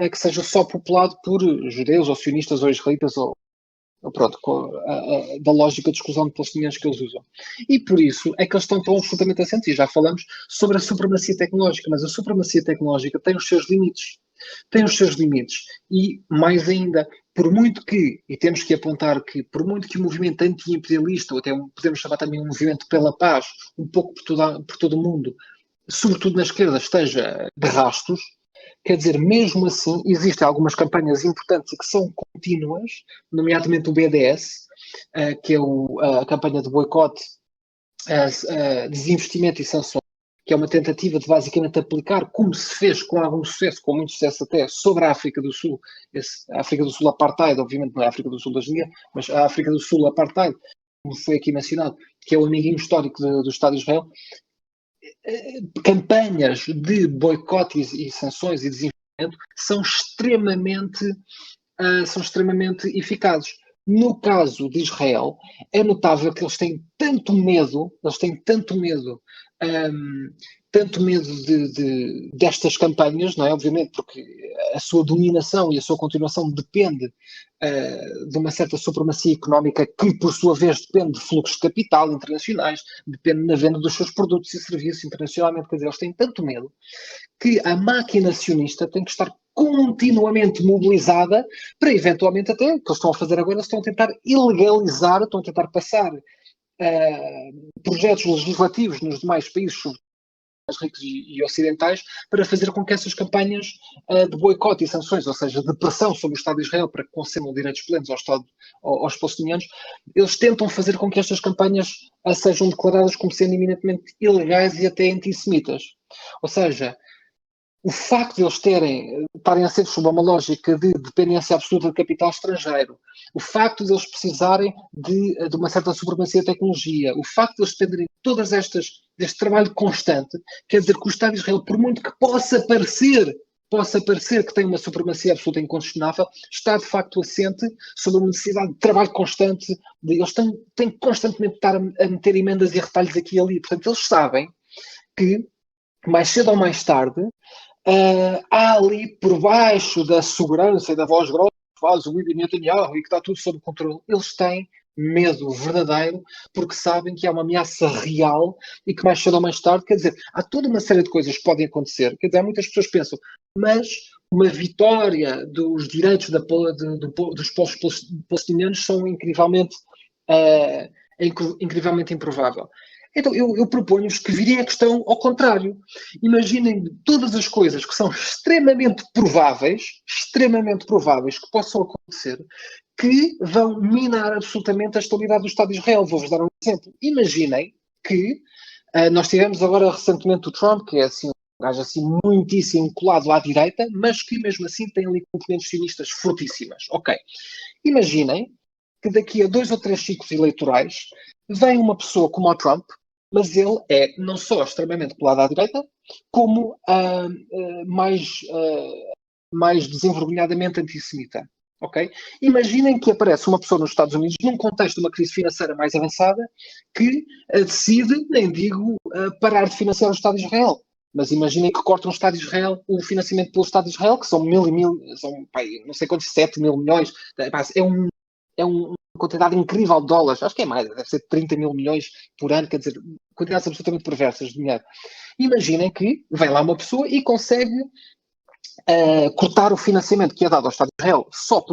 que seja só populado por judeus ou sionistas ou israelitas ou pronto, da lógica de exclusão de palestinianos que eles usam. E por isso é que eles estão tão absolutamente assentes. E já falamos sobre a supremacia tecnológica, mas a supremacia tecnológica tem os seus limites. Tem os seus limites. E, mais ainda, por muito que, e temos que apontar que, por muito que o movimento anti-imperialista, ou até podemos chamar também um movimento pela paz, um pouco por todo o mundo, sobretudo na esquerda, esteja de rastos, quer dizer, mesmo assim, existem algumas campanhas importantes e que são contínuas, nomeadamente o BDS, que é a campanha de boicote, desinvestimento e sanções, que é uma tentativa de basicamente aplicar, como se fez com algum sucesso, com muito sucesso até, sobre a África do Sul, a África do Sul apartheid, obviamente não é a África do Sul da Guiné, mas a África do Sul apartheid, como foi aqui mencionado, que é o amiguinho histórico do Estado de Israel. Campanhas de boicote e sanções e desinvestimento são extremamente eficazes. No caso de Israel, é notável que eles têm tanto medo destas campanhas, não é? Obviamente, porque a sua dominação e a sua continuação depende de uma certa supremacia económica que, por sua vez, depende de fluxos de capital internacionais, depende na venda dos seus produtos e serviços internacionalmente. Quer dizer, eles têm tanto medo que a máquina sionista tem que estar continuamente mobilizada para, eventualmente, até, o que eles estão a fazer agora, eles estão a tentar ilegalizar, estão a tentar passar projetos legislativos nos demais países, mais ricos e ocidentais, para fazer com que essas campanhas de boicote e sanções, ou seja, de pressão sobre o Estado de Israel para que concedam direitos plenos aos palestinianos, eles tentam fazer com que estas campanhas sejam declaradas como sendo eminentemente ilegais e até antissemitas. Ou seja, o facto de eles estarem a ser sob uma lógica de dependência absoluta de capital estrangeiro, o facto de eles precisarem de uma certa supremacia de tecnologia, o facto de eles dependerem de todas deste trabalho constante, quer dizer que o Estado de Israel, por muito que possa parecer que tem uma supremacia absoluta inconstitucionável, está de facto assente sobre uma necessidade de trabalho constante, eles têm constantemente de estar a meter emendas e retalhos aqui e ali. Portanto, eles sabem que, mais cedo ou mais tarde, há ali por baixo da segurança e da voz grossa que faz o Bibi Netanyahu e que está tudo sob controle, eles têm medo verdadeiro porque sabem que há uma ameaça real e que mais cedo ou mais tarde, quer dizer, há toda uma série de coisas que podem acontecer, quer dizer, muitas pessoas pensam, mas uma vitória dos direitos dos povos palestinianos são incrivelmente improvável. Então, eu proponho-vos que virem a questão ao contrário. Imaginem todas as coisas que são extremamente prováveis que possam acontecer, que vão minar absolutamente a estabilidade do Estado de Israel. Vou-vos dar um exemplo. Imaginem que nós tivemos agora recentemente o Trump, que é assim um gajo assim muitíssimo colado à direita, mas que mesmo assim tem ali componentes sionistas fortíssimas. Ok. Imaginem que daqui a 2 ou 3 ciclos eleitorais vem uma pessoa como o Trump, mas ele é não só extremamente colado à direita, como mais desenvergonhadamente antissemita. Okay? Imaginem que aparece uma pessoa nos Estados Unidos, num contexto de uma crise financeira mais avançada, que decide, nem digo, parar de financiar o Estado de Israel. Mas imaginem que cortam o Estado de Israel, o financiamento pelo Estado de Israel, que são não sei quantos, 7 mil milhões. É uma quantidade incrível de dólares, acho que é mais, deve ser 30 mil milhões por ano, quer dizer, quantidades absolutamente perversas de dinheiro. Imaginem que vem lá uma pessoa e consegue cortar o financiamento que é dado ao Estado de Israel só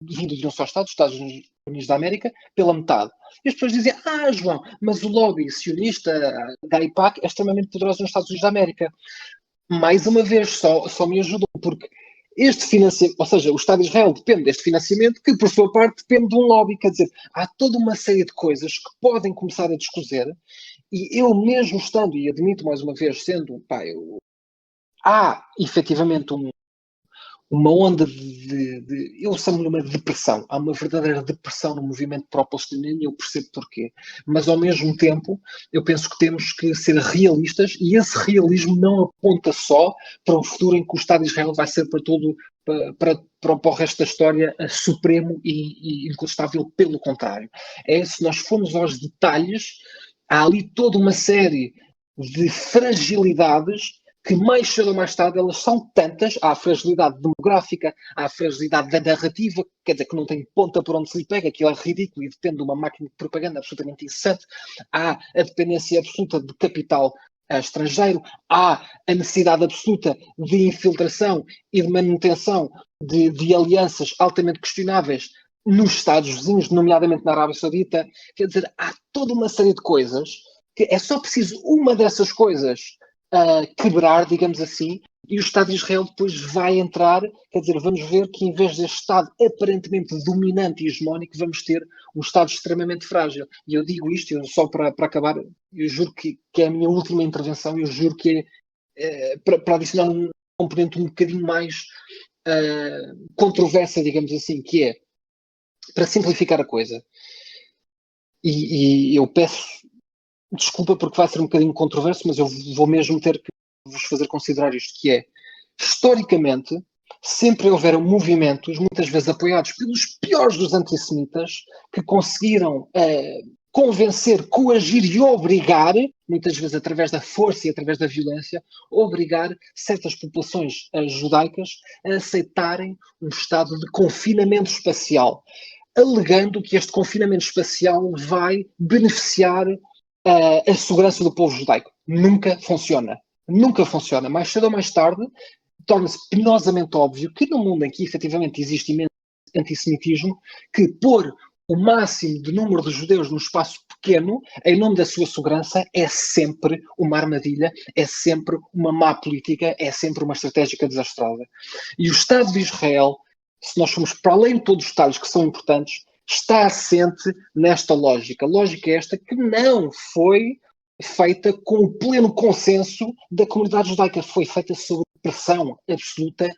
vindo de um só Estado, dos Estados Unidos da América, pela metade. E as pessoas dizem, João, mas o lobby sionista da AIPAC é extremamente poderoso nos Estados Unidos da América. Mais uma vez, só me ajudam, porque este financiamento, ou seja, o Estado de Israel depende deste financiamento, que por sua parte depende de um lobby. Quer dizer, há toda uma série de coisas que podem começar a descozer, e eu mesmo estando, e admito mais uma vez, sendo, há efetivamente uma onda eu chamo-lhe uma depressão. Há uma verdadeira depressão no movimento pró-palestiniano e eu percebo porquê. Mas, ao mesmo tempo, eu penso que temos que ser realistas e esse realismo não aponta só para um futuro em que o Estado de Israel vai ser para o resto da história supremo e incontestável. Pelo contrário. Se nós formos aos detalhes, há ali toda uma série de fragilidades que mais cedo ou mais tarde elas são tantas. Há a fragilidade demográfica, há a fragilidade da narrativa, quer dizer, que não tem ponta por onde se lhe pega, aquilo é ridículo e depende de uma máquina de propaganda absolutamente incessante. Há a dependência absoluta de capital estrangeiro, há a necessidade absoluta de infiltração e de manutenção de alianças altamente questionáveis nos Estados vizinhos, nomeadamente na Arábia Saudita. Quer dizer, há toda uma série de coisas que é só preciso uma dessas coisas quebrar, digamos assim, e o Estado de Israel depois vai entrar. Quer dizer, vamos ver que em vez deste Estado aparentemente dominante e hegemónico, vamos ter um Estado extremamente frágil. E eu digo isto, só para acabar, eu juro que é a minha última intervenção, eu juro que para adicionar um componente um bocadinho mais controversa, digamos assim, que é, para simplificar a coisa, e eu peço desculpa porque vai ser um bocadinho controverso, mas eu vou mesmo ter que vos fazer considerar isto, que é, historicamente, sempre houveram movimentos, muitas vezes apoiados pelos piores dos antissemitas, que conseguiram convencer, coagir e obrigar, muitas vezes através da força e através da violência, obrigar certas populações judaicas a aceitarem um estado de confinamento espacial, alegando que este confinamento espacial vai beneficiar a segurança do povo judaico. Nunca funciona. Nunca funciona. Mais cedo ou mais tarde, torna-se penosamente óbvio que no mundo em que efetivamente existe imenso antissemitismo, que pôr o máximo de número de judeus num espaço pequeno, em nome da sua segurança, é sempre uma armadilha, é sempre uma má política, é sempre uma estratégia desastrosa. E o Estado de Israel, se nós formos para além de todos os detalhes que são importantes, está assente nesta lógica. Lógica esta que não foi feita com o pleno consenso da comunidade judaica. Foi feita sob pressão absoluta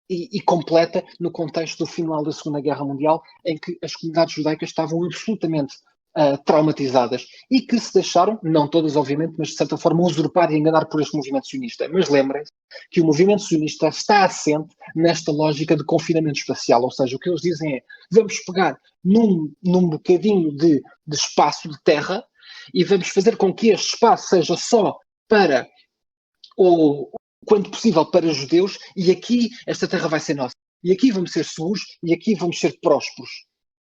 e completa no contexto do final da Segunda Guerra Mundial, em que as comunidades judaicas estavam absolutamente traumatizadas e que se deixaram, não todas obviamente, mas de certa forma usurpar e enganar por este movimento sionista. Mas lembrem-se que o movimento sionista está assente nesta lógica de confinamento espacial, ou seja, o que eles dizem é, vamos pegar num bocadinho de espaço de terra e vamos fazer com que este espaço seja só para, ou quando possível, para judeus, e aqui esta terra vai ser nossa. E aqui vamos ser seguros, e aqui vamos ser prósperos.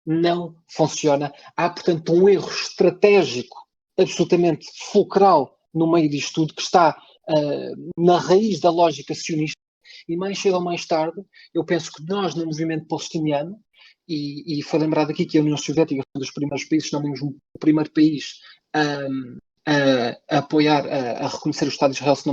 Não funciona. Há, portanto, um erro estratégico absolutamente fulcral no meio disto tudo, que está na raiz da lógica sionista, e mais cedo ou mais tarde, eu penso que nós, no movimento palestiniano, e foi lembrado aqui que a União Soviética foi um dos primeiros países, se não menos o primeiro país a apoiar, a reconhecer o Estado de Israel, se não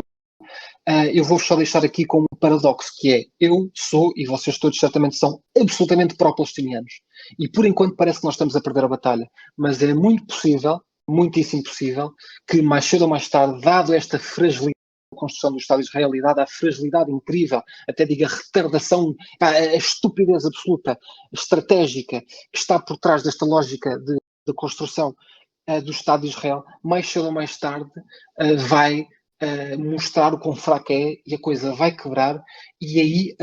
eu vou só deixar aqui com um paradoxo, que é, eu sou, e vocês todos certamente são, absolutamente pró-palestinianos. E por enquanto parece que nós estamos a perder a batalha. Mas é muito possível, muitíssimo possível, que mais cedo ou mais tarde, dado esta fragilidade da construção do Estado de Israel e dada a fragilidade incrível, até digo a retardação, a estupidez absoluta, estratégica, que está por trás desta lógica de construção do Estado de Israel, mais cedo ou mais tarde vai mostrar o quão fraco é e a coisa vai quebrar, e aí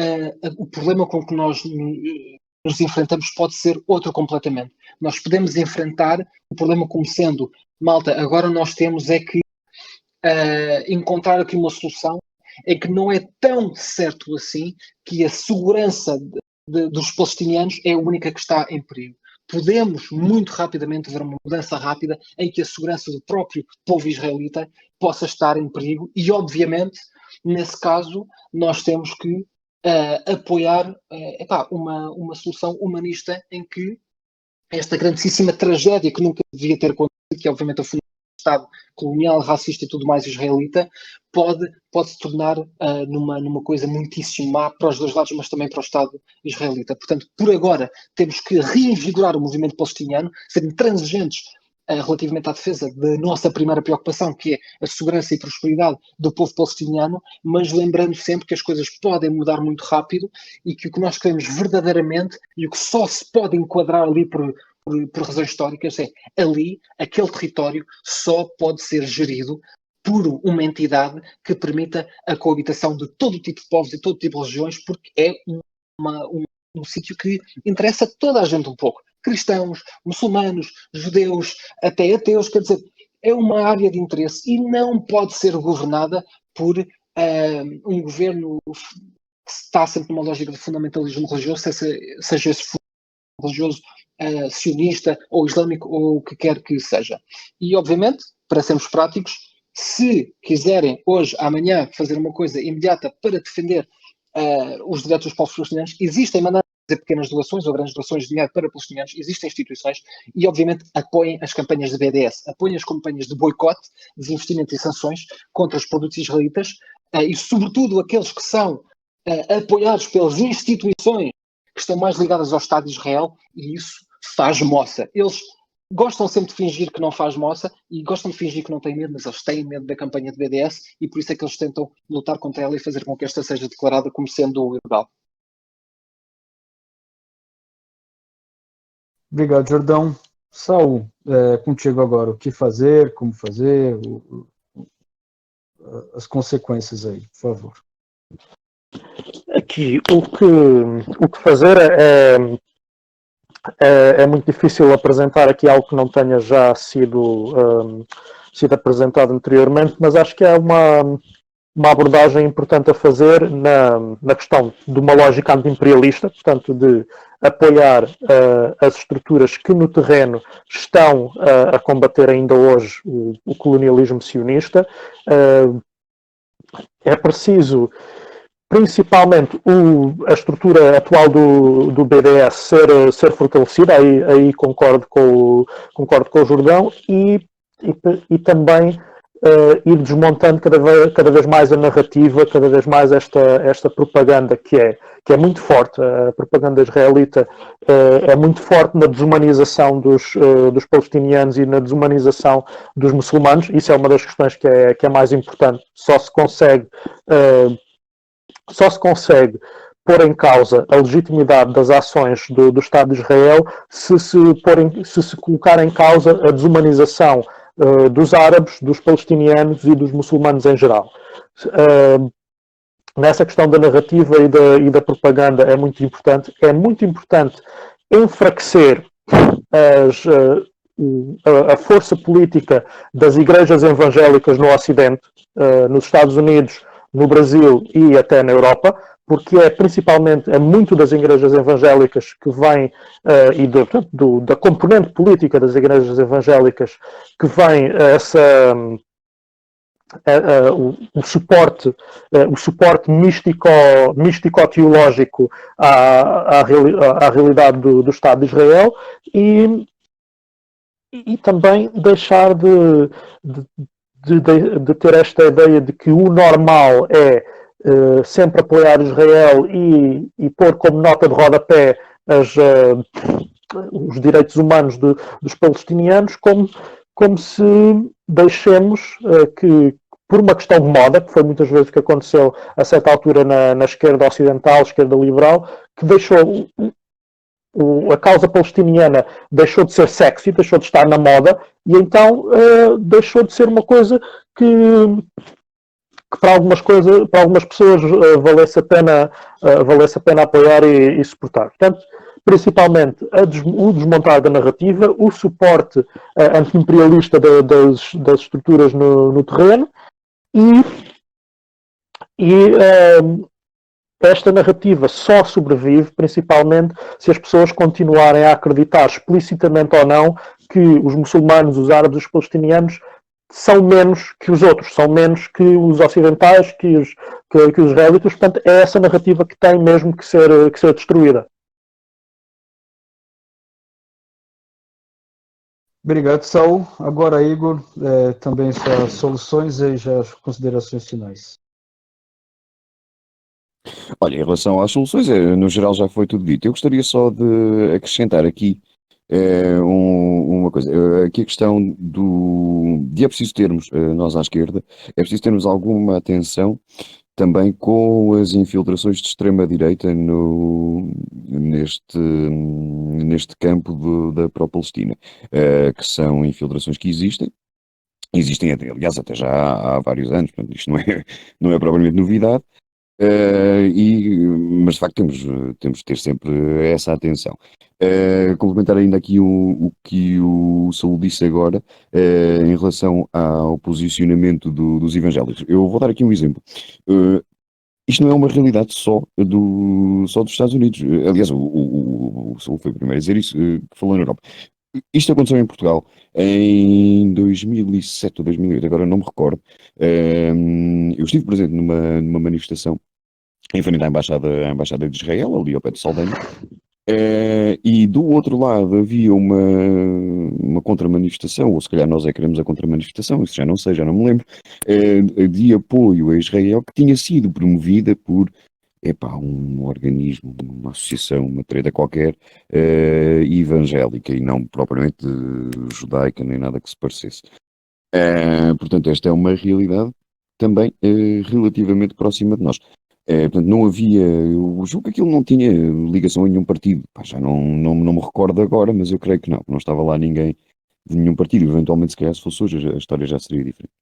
o problema com que nós nos enfrentamos pode ser outro completamente. Nós podemos enfrentar o problema como sendo, malta, agora nós temos é que encontrar aqui uma solução em que não é tão certo assim que a segurança dos palestinianos é a única que está em perigo. Podemos muito rapidamente ver uma mudança rápida em que a segurança do próprio povo israelita possa estar em perigo e, obviamente, nesse caso, nós temos que apoiar uma solução humanista em que esta grandíssima tragédia que nunca devia ter acontecido, que é obviamente a fundação do Estado colonial, racista e tudo mais israelita, pode se tornar numa coisa muitíssimo má para os dois lados, mas também para o Estado israelita. Portanto, por agora, temos que reinvigorar o movimento palestiniano, ser intransigentes relativamente à defesa da nossa primeira preocupação, que é a segurança e prosperidade do povo palestiniano, mas lembrando sempre que as coisas podem mudar muito rápido e que o que nós queremos verdadeiramente e o que só se pode enquadrar ali por razões históricas é ali, aquele território só pode ser gerido por uma entidade que permita a coabitação de todo tipo de povos e todo tipo de regiões, porque é um sítio que interessa toda a gente um pouco. Cristãos, muçulmanos, judeus, até ateus, quer dizer, é uma área de interesse e não pode ser governada por um governo que está sempre numa lógica de fundamentalismo religioso, seja esse religioso sionista ou islâmico ou o que quer que seja. E, obviamente, para sermos práticos, se quiserem hoje, amanhã, fazer uma coisa imediata para defender os direitos dos povos palestinianos, existem maneiras de fazer pequenas doações ou grandes doações de dinheiro para palestinianos, existem instituições e, obviamente, apoiem as campanhas de BDS, apoiem as campanhas de boicote, desinvestimento e sanções contra os produtos israelitas e, sobretudo, aqueles que são apoiados pelas instituições que estão mais ligadas ao Estado de Israel, e isso faz moça. Eles gostam sempre de fingir que não faz moça e gostam de fingir que não têm medo, mas eles têm medo da campanha de BDS e por isso é que eles tentam lutar contra ela e fazer com que esta seja declarada como sendo ilegal. Obrigado, Jordão. Saul, contigo agora. O que fazer, como fazer, as consequências aí, por favor. Aqui, o que fazer é muito difícil apresentar aqui algo que não tenha já sido apresentado anteriormente, mas acho que é uma abordagem importante a fazer na questão de uma lógica anti-imperialista, portanto, de apoiar as estruturas que no terreno estão a combater ainda hoje o colonialismo sionista. É preciso, principalmente, a estrutura atual do BDS ser fortalecida, aí concordo com o Jordão, e também ir desmontando cada vez mais a narrativa, cada vez mais esta propaganda que é muito forte. A propaganda israelita é muito forte na desumanização dos palestinianos e na desumanização dos muçulmanos. Isso é uma das questões que é mais importante. Só se consegue pôr em causa a legitimidade das ações do Estado de Israel se se colocar em causa a desumanização dos árabes, dos palestinianos e dos muçulmanos em geral. Nessa questão da narrativa e da propaganda é muito importante. É muito importante enfraquecer a força política das igrejas evangélicas no Ocidente, nos Estados Unidos, no Brasil e até na Europa, porque é muito das igrejas evangélicas que vem, e da componente política das igrejas evangélicas, que vem o suporte místico-teológico à realidade do Estado de Israel e também deixar de ter esta ideia de que o normal é sempre apoiar Israel e pôr como nota de rodapé os direitos humanos dos palestinianos, como se deixemos que, por uma questão de moda, que foi muitas vezes o que aconteceu a certa altura na esquerda ocidental, esquerda liberal, que deixou a causa palestiniana deixou de ser sexy, deixou de estar na moda, e então deixou de ser uma coisa que para algumas pessoas valesse a pena apoiar e suportar. Portanto, principalmente o desmontar da narrativa, o suporte anti-imperialista das estruturas no terreno esta narrativa só sobrevive principalmente se as pessoas continuarem a acreditar explicitamente ou não que os muçulmanos, os árabes e os palestinianos são menos que os outros, são menos que os ocidentais, que os israelitas. Portanto, é essa narrativa que tem mesmo que ser destruída. Obrigado, Saul. Agora, Igor, também suas soluções e já as considerações finais. Olha, em relação às soluções, no geral já foi tudo dito. Eu gostaria só de acrescentar aqui uma coisa. Aqui a questão de é preciso termos, nós à esquerda, é preciso termos alguma atenção também com as infiltrações de extrema-direita neste campo da pró-Palestina, que são infiltrações que existem, aliás, até já há vários anos, portanto, isto não é propriamente novidade. Mas de facto temos de ter sempre essa atenção. Complementar ainda aqui o que o Saúl disse agora, em relação ao posicionamento dos evangélicos. Eu vou dar aqui um exemplo. Isto não é uma realidade só dos Estados Unidos. Aliás, o Saúl foi o primeiro a dizer isso, que falou na Europa. Isto aconteceu em Portugal em 2007 ou 2008, agora não me recordo. Eu estive presente numa manifestação em frente à Embaixada de Israel, ali ao pé de Saldanha, e do outro lado havia uma contra-manifestação, ou se calhar nós é que queremos a contra-manifestação, isso já não sei, já não me lembro, de apoio a Israel, que tinha sido promovida por um organismo, uma associação, uma treta qualquer, evangélica e não propriamente judaica, nem nada que se parecesse. Portanto, esta é uma realidade também relativamente próxima de nós. Portanto, não havia, eu julgo que aquilo não tinha ligação a nenhum partido. Pá, já não me recordo agora, mas eu creio que não estava lá ninguém de nenhum partido. Eventualmente, se calhar, se fosse hoje, a história já seria diferente.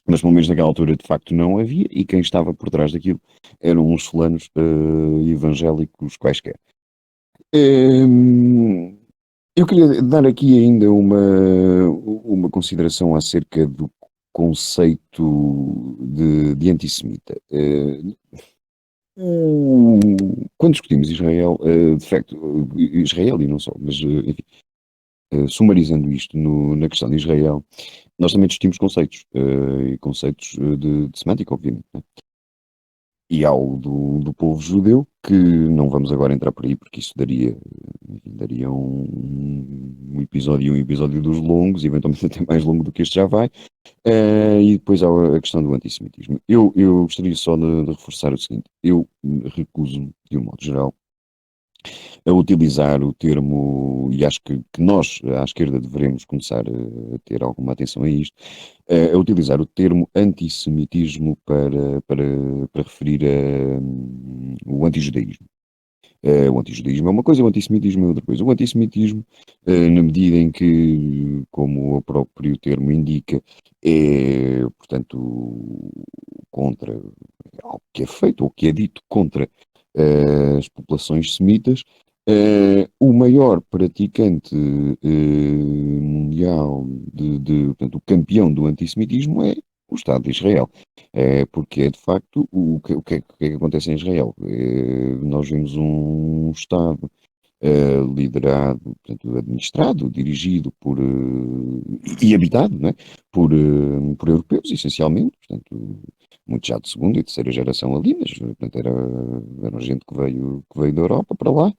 Mas pelo menos naquela altura de facto não havia, e quem estava por trás daquilo eram uns fulanos evangélicos quaisquer. Hum, eu queria dar aqui ainda uma consideração acerca do conceito de antissemita. Quando discutimos Israel, de facto, Israel e não só, mas enfim, sumarizando isto na questão de Israel, nós também discutimos conceitos, e conceitos de semântica, obviamente, né? E há o do povo judeu, que não vamos agora entrar por aí, porque isso daria um episódio dos longos, eventualmente até mais longo do que este já vai. E depois há a questão do antissemitismo. Eu gostaria só de reforçar o seguinte: eu recuso-me, de um modo geral, a utilizar o termo, e acho que nós, à esquerda, devemos começar a ter alguma atenção a isto, a utilizar o termo antissemitismo para referir o antijudaísmo. O antijudaísmo é uma coisa, o antissemitismo é outra coisa. O antissemitismo, na medida em que, como o próprio termo indica, é, portanto, contra algo que é feito ou que é dito contra as populações semitas. O maior praticante mundial, portanto, o campeão do antissemitismo é o Estado de Israel. Porque é de facto o que é que acontece em Israel. Nós vemos um Estado liderado, portanto, administrado, dirigido e habitado, não é? Por europeus, essencialmente, portanto, muito já de segunda e terceira geração ali, mas portanto, era gente que veio da Europa para lá,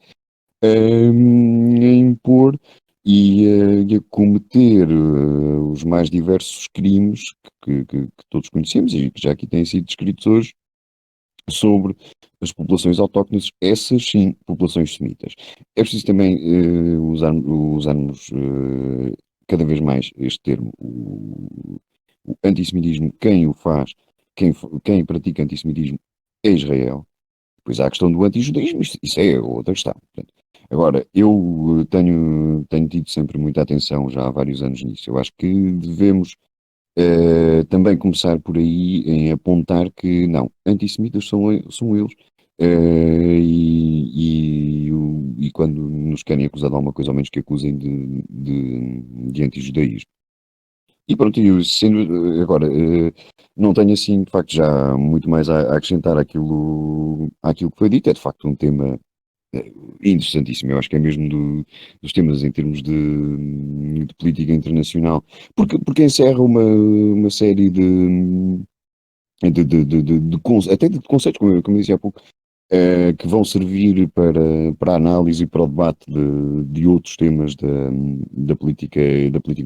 a impor e a cometer os mais diversos crimes que todos conhecemos e que já aqui têm sido descritos hoje sobre as populações autóctones, essas sim, populações semitas. É preciso também usarmos cada vez mais este termo, o antissemitismo. Quem o faz, quem pratica antissemitismo é Israel. Depois há a questão do antijudaísmo, isso é outra questão. Portanto, agora, eu tenho tido sempre muita atenção já há vários anos nisso. Eu acho que devemos também começar por aí em apontar que não, antissemitas são eles, e quando nos querem acusar de alguma coisa, ao menos que acusem de antijudaísmo. E pronto, agora, não tenho assim, de facto, já muito mais a acrescentar àquilo que foi dito. É de facto um tema interessantíssimo. Eu acho que é mesmo dos temas em termos de política internacional, porque encerra uma série até de conceitos, como eu disse há pouco, que vão servir para a análise e para o debate de outros temas da política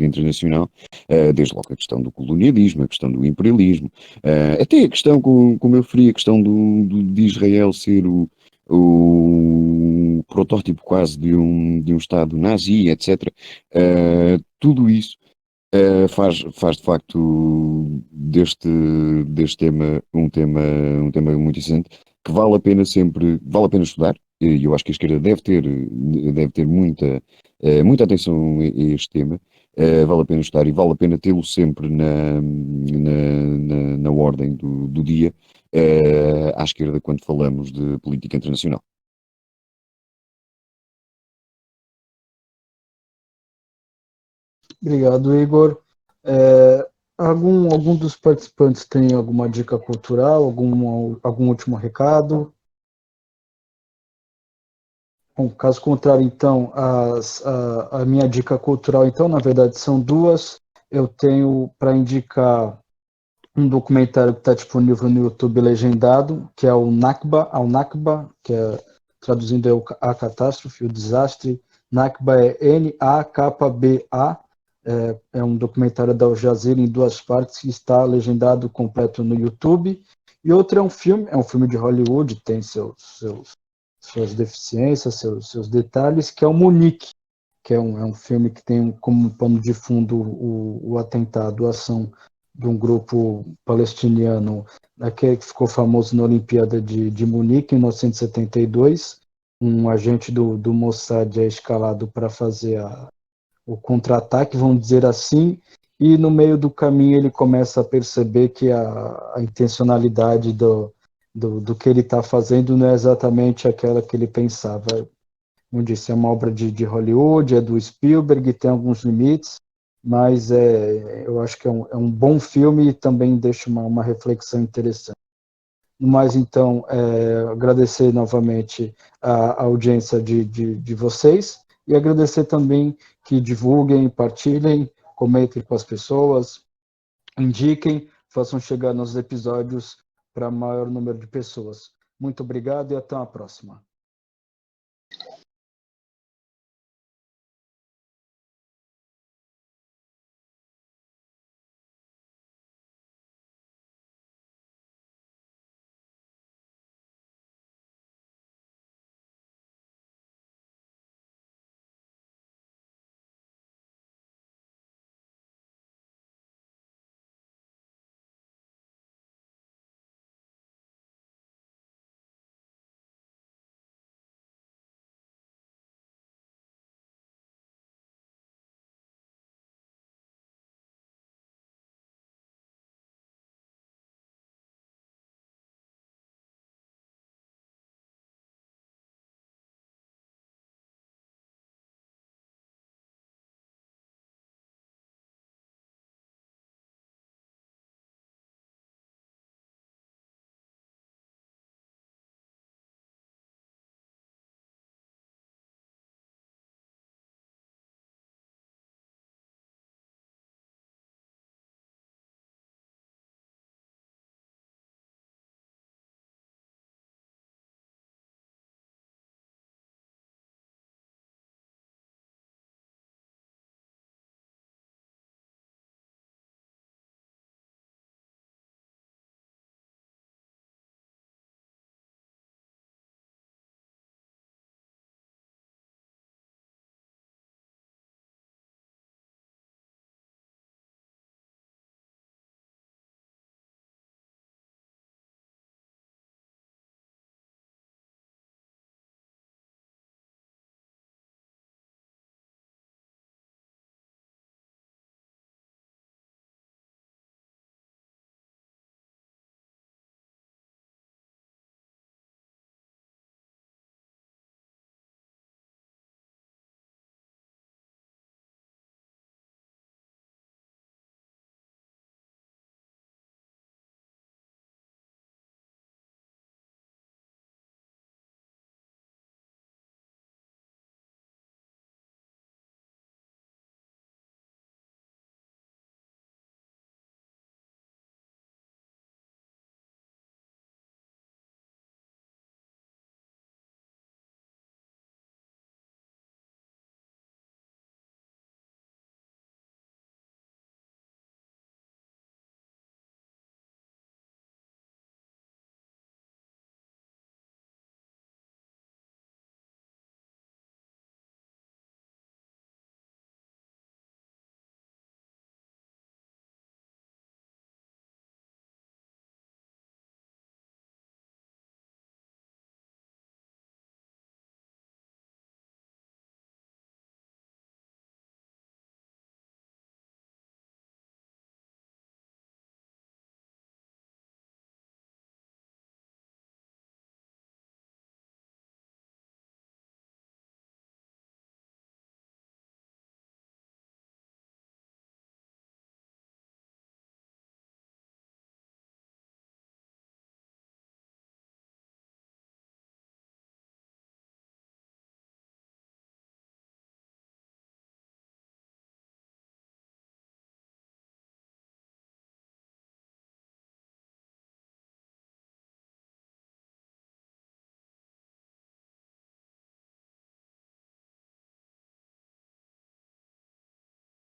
internacional, desde logo a questão do colonialismo, a questão do imperialismo, até a questão, como eu referi, a questão de Israel ser o protótipo quase de um Estado nazi, etc. Tudo isso faz de facto deste tema um tema muito interessante que vale a pena estudar, e eu acho que a esquerda deve ter muita atenção a este tema. Vale a pena estudar e vale a pena tê-lo sempre na ordem do dia, à esquerda, quando falamos de política internacional. Obrigado, Igor. Algum dos participantes tem alguma dica cultural, algum último recado? Bom, caso contrário, então, a minha dica cultural, então, na verdade, são duas. Eu tenho para indicar um documentário que está disponível no YouTube legendado, que é o Nakba, Al-Nakba, que é, traduzindo é a catástrofe, o desastre. Nakba é Nakba, é um documentário da Al Jazeera em duas partes, que está legendado completo no YouTube. E outro é um filme de Hollywood, tem suas deficiências, seus detalhes, que é o Munique, que é um filme que tem como pano de fundo o atentado, a ação de um grupo palestiniano, que ficou famoso na Olimpíada de Munique, em 1972. Um agente do Mossad é escalado para fazer o contra-ataque, vamos dizer assim, e no meio do caminho ele começa a perceber que a intencionalidade do que ele está fazendo não é exatamente aquela que ele pensava. Como disse, é uma obra de Hollywood, é do Spielberg, tem alguns limites, mas eu acho que é um bom filme e também deixa uma reflexão interessante. Mas então, agradecer novamente a audiência de vocês e agradecer também que divulguem, partilhem, comentem com as pessoas, indiquem, façam chegar nossos episódios para maior número de pessoas. Muito obrigado e até a próxima.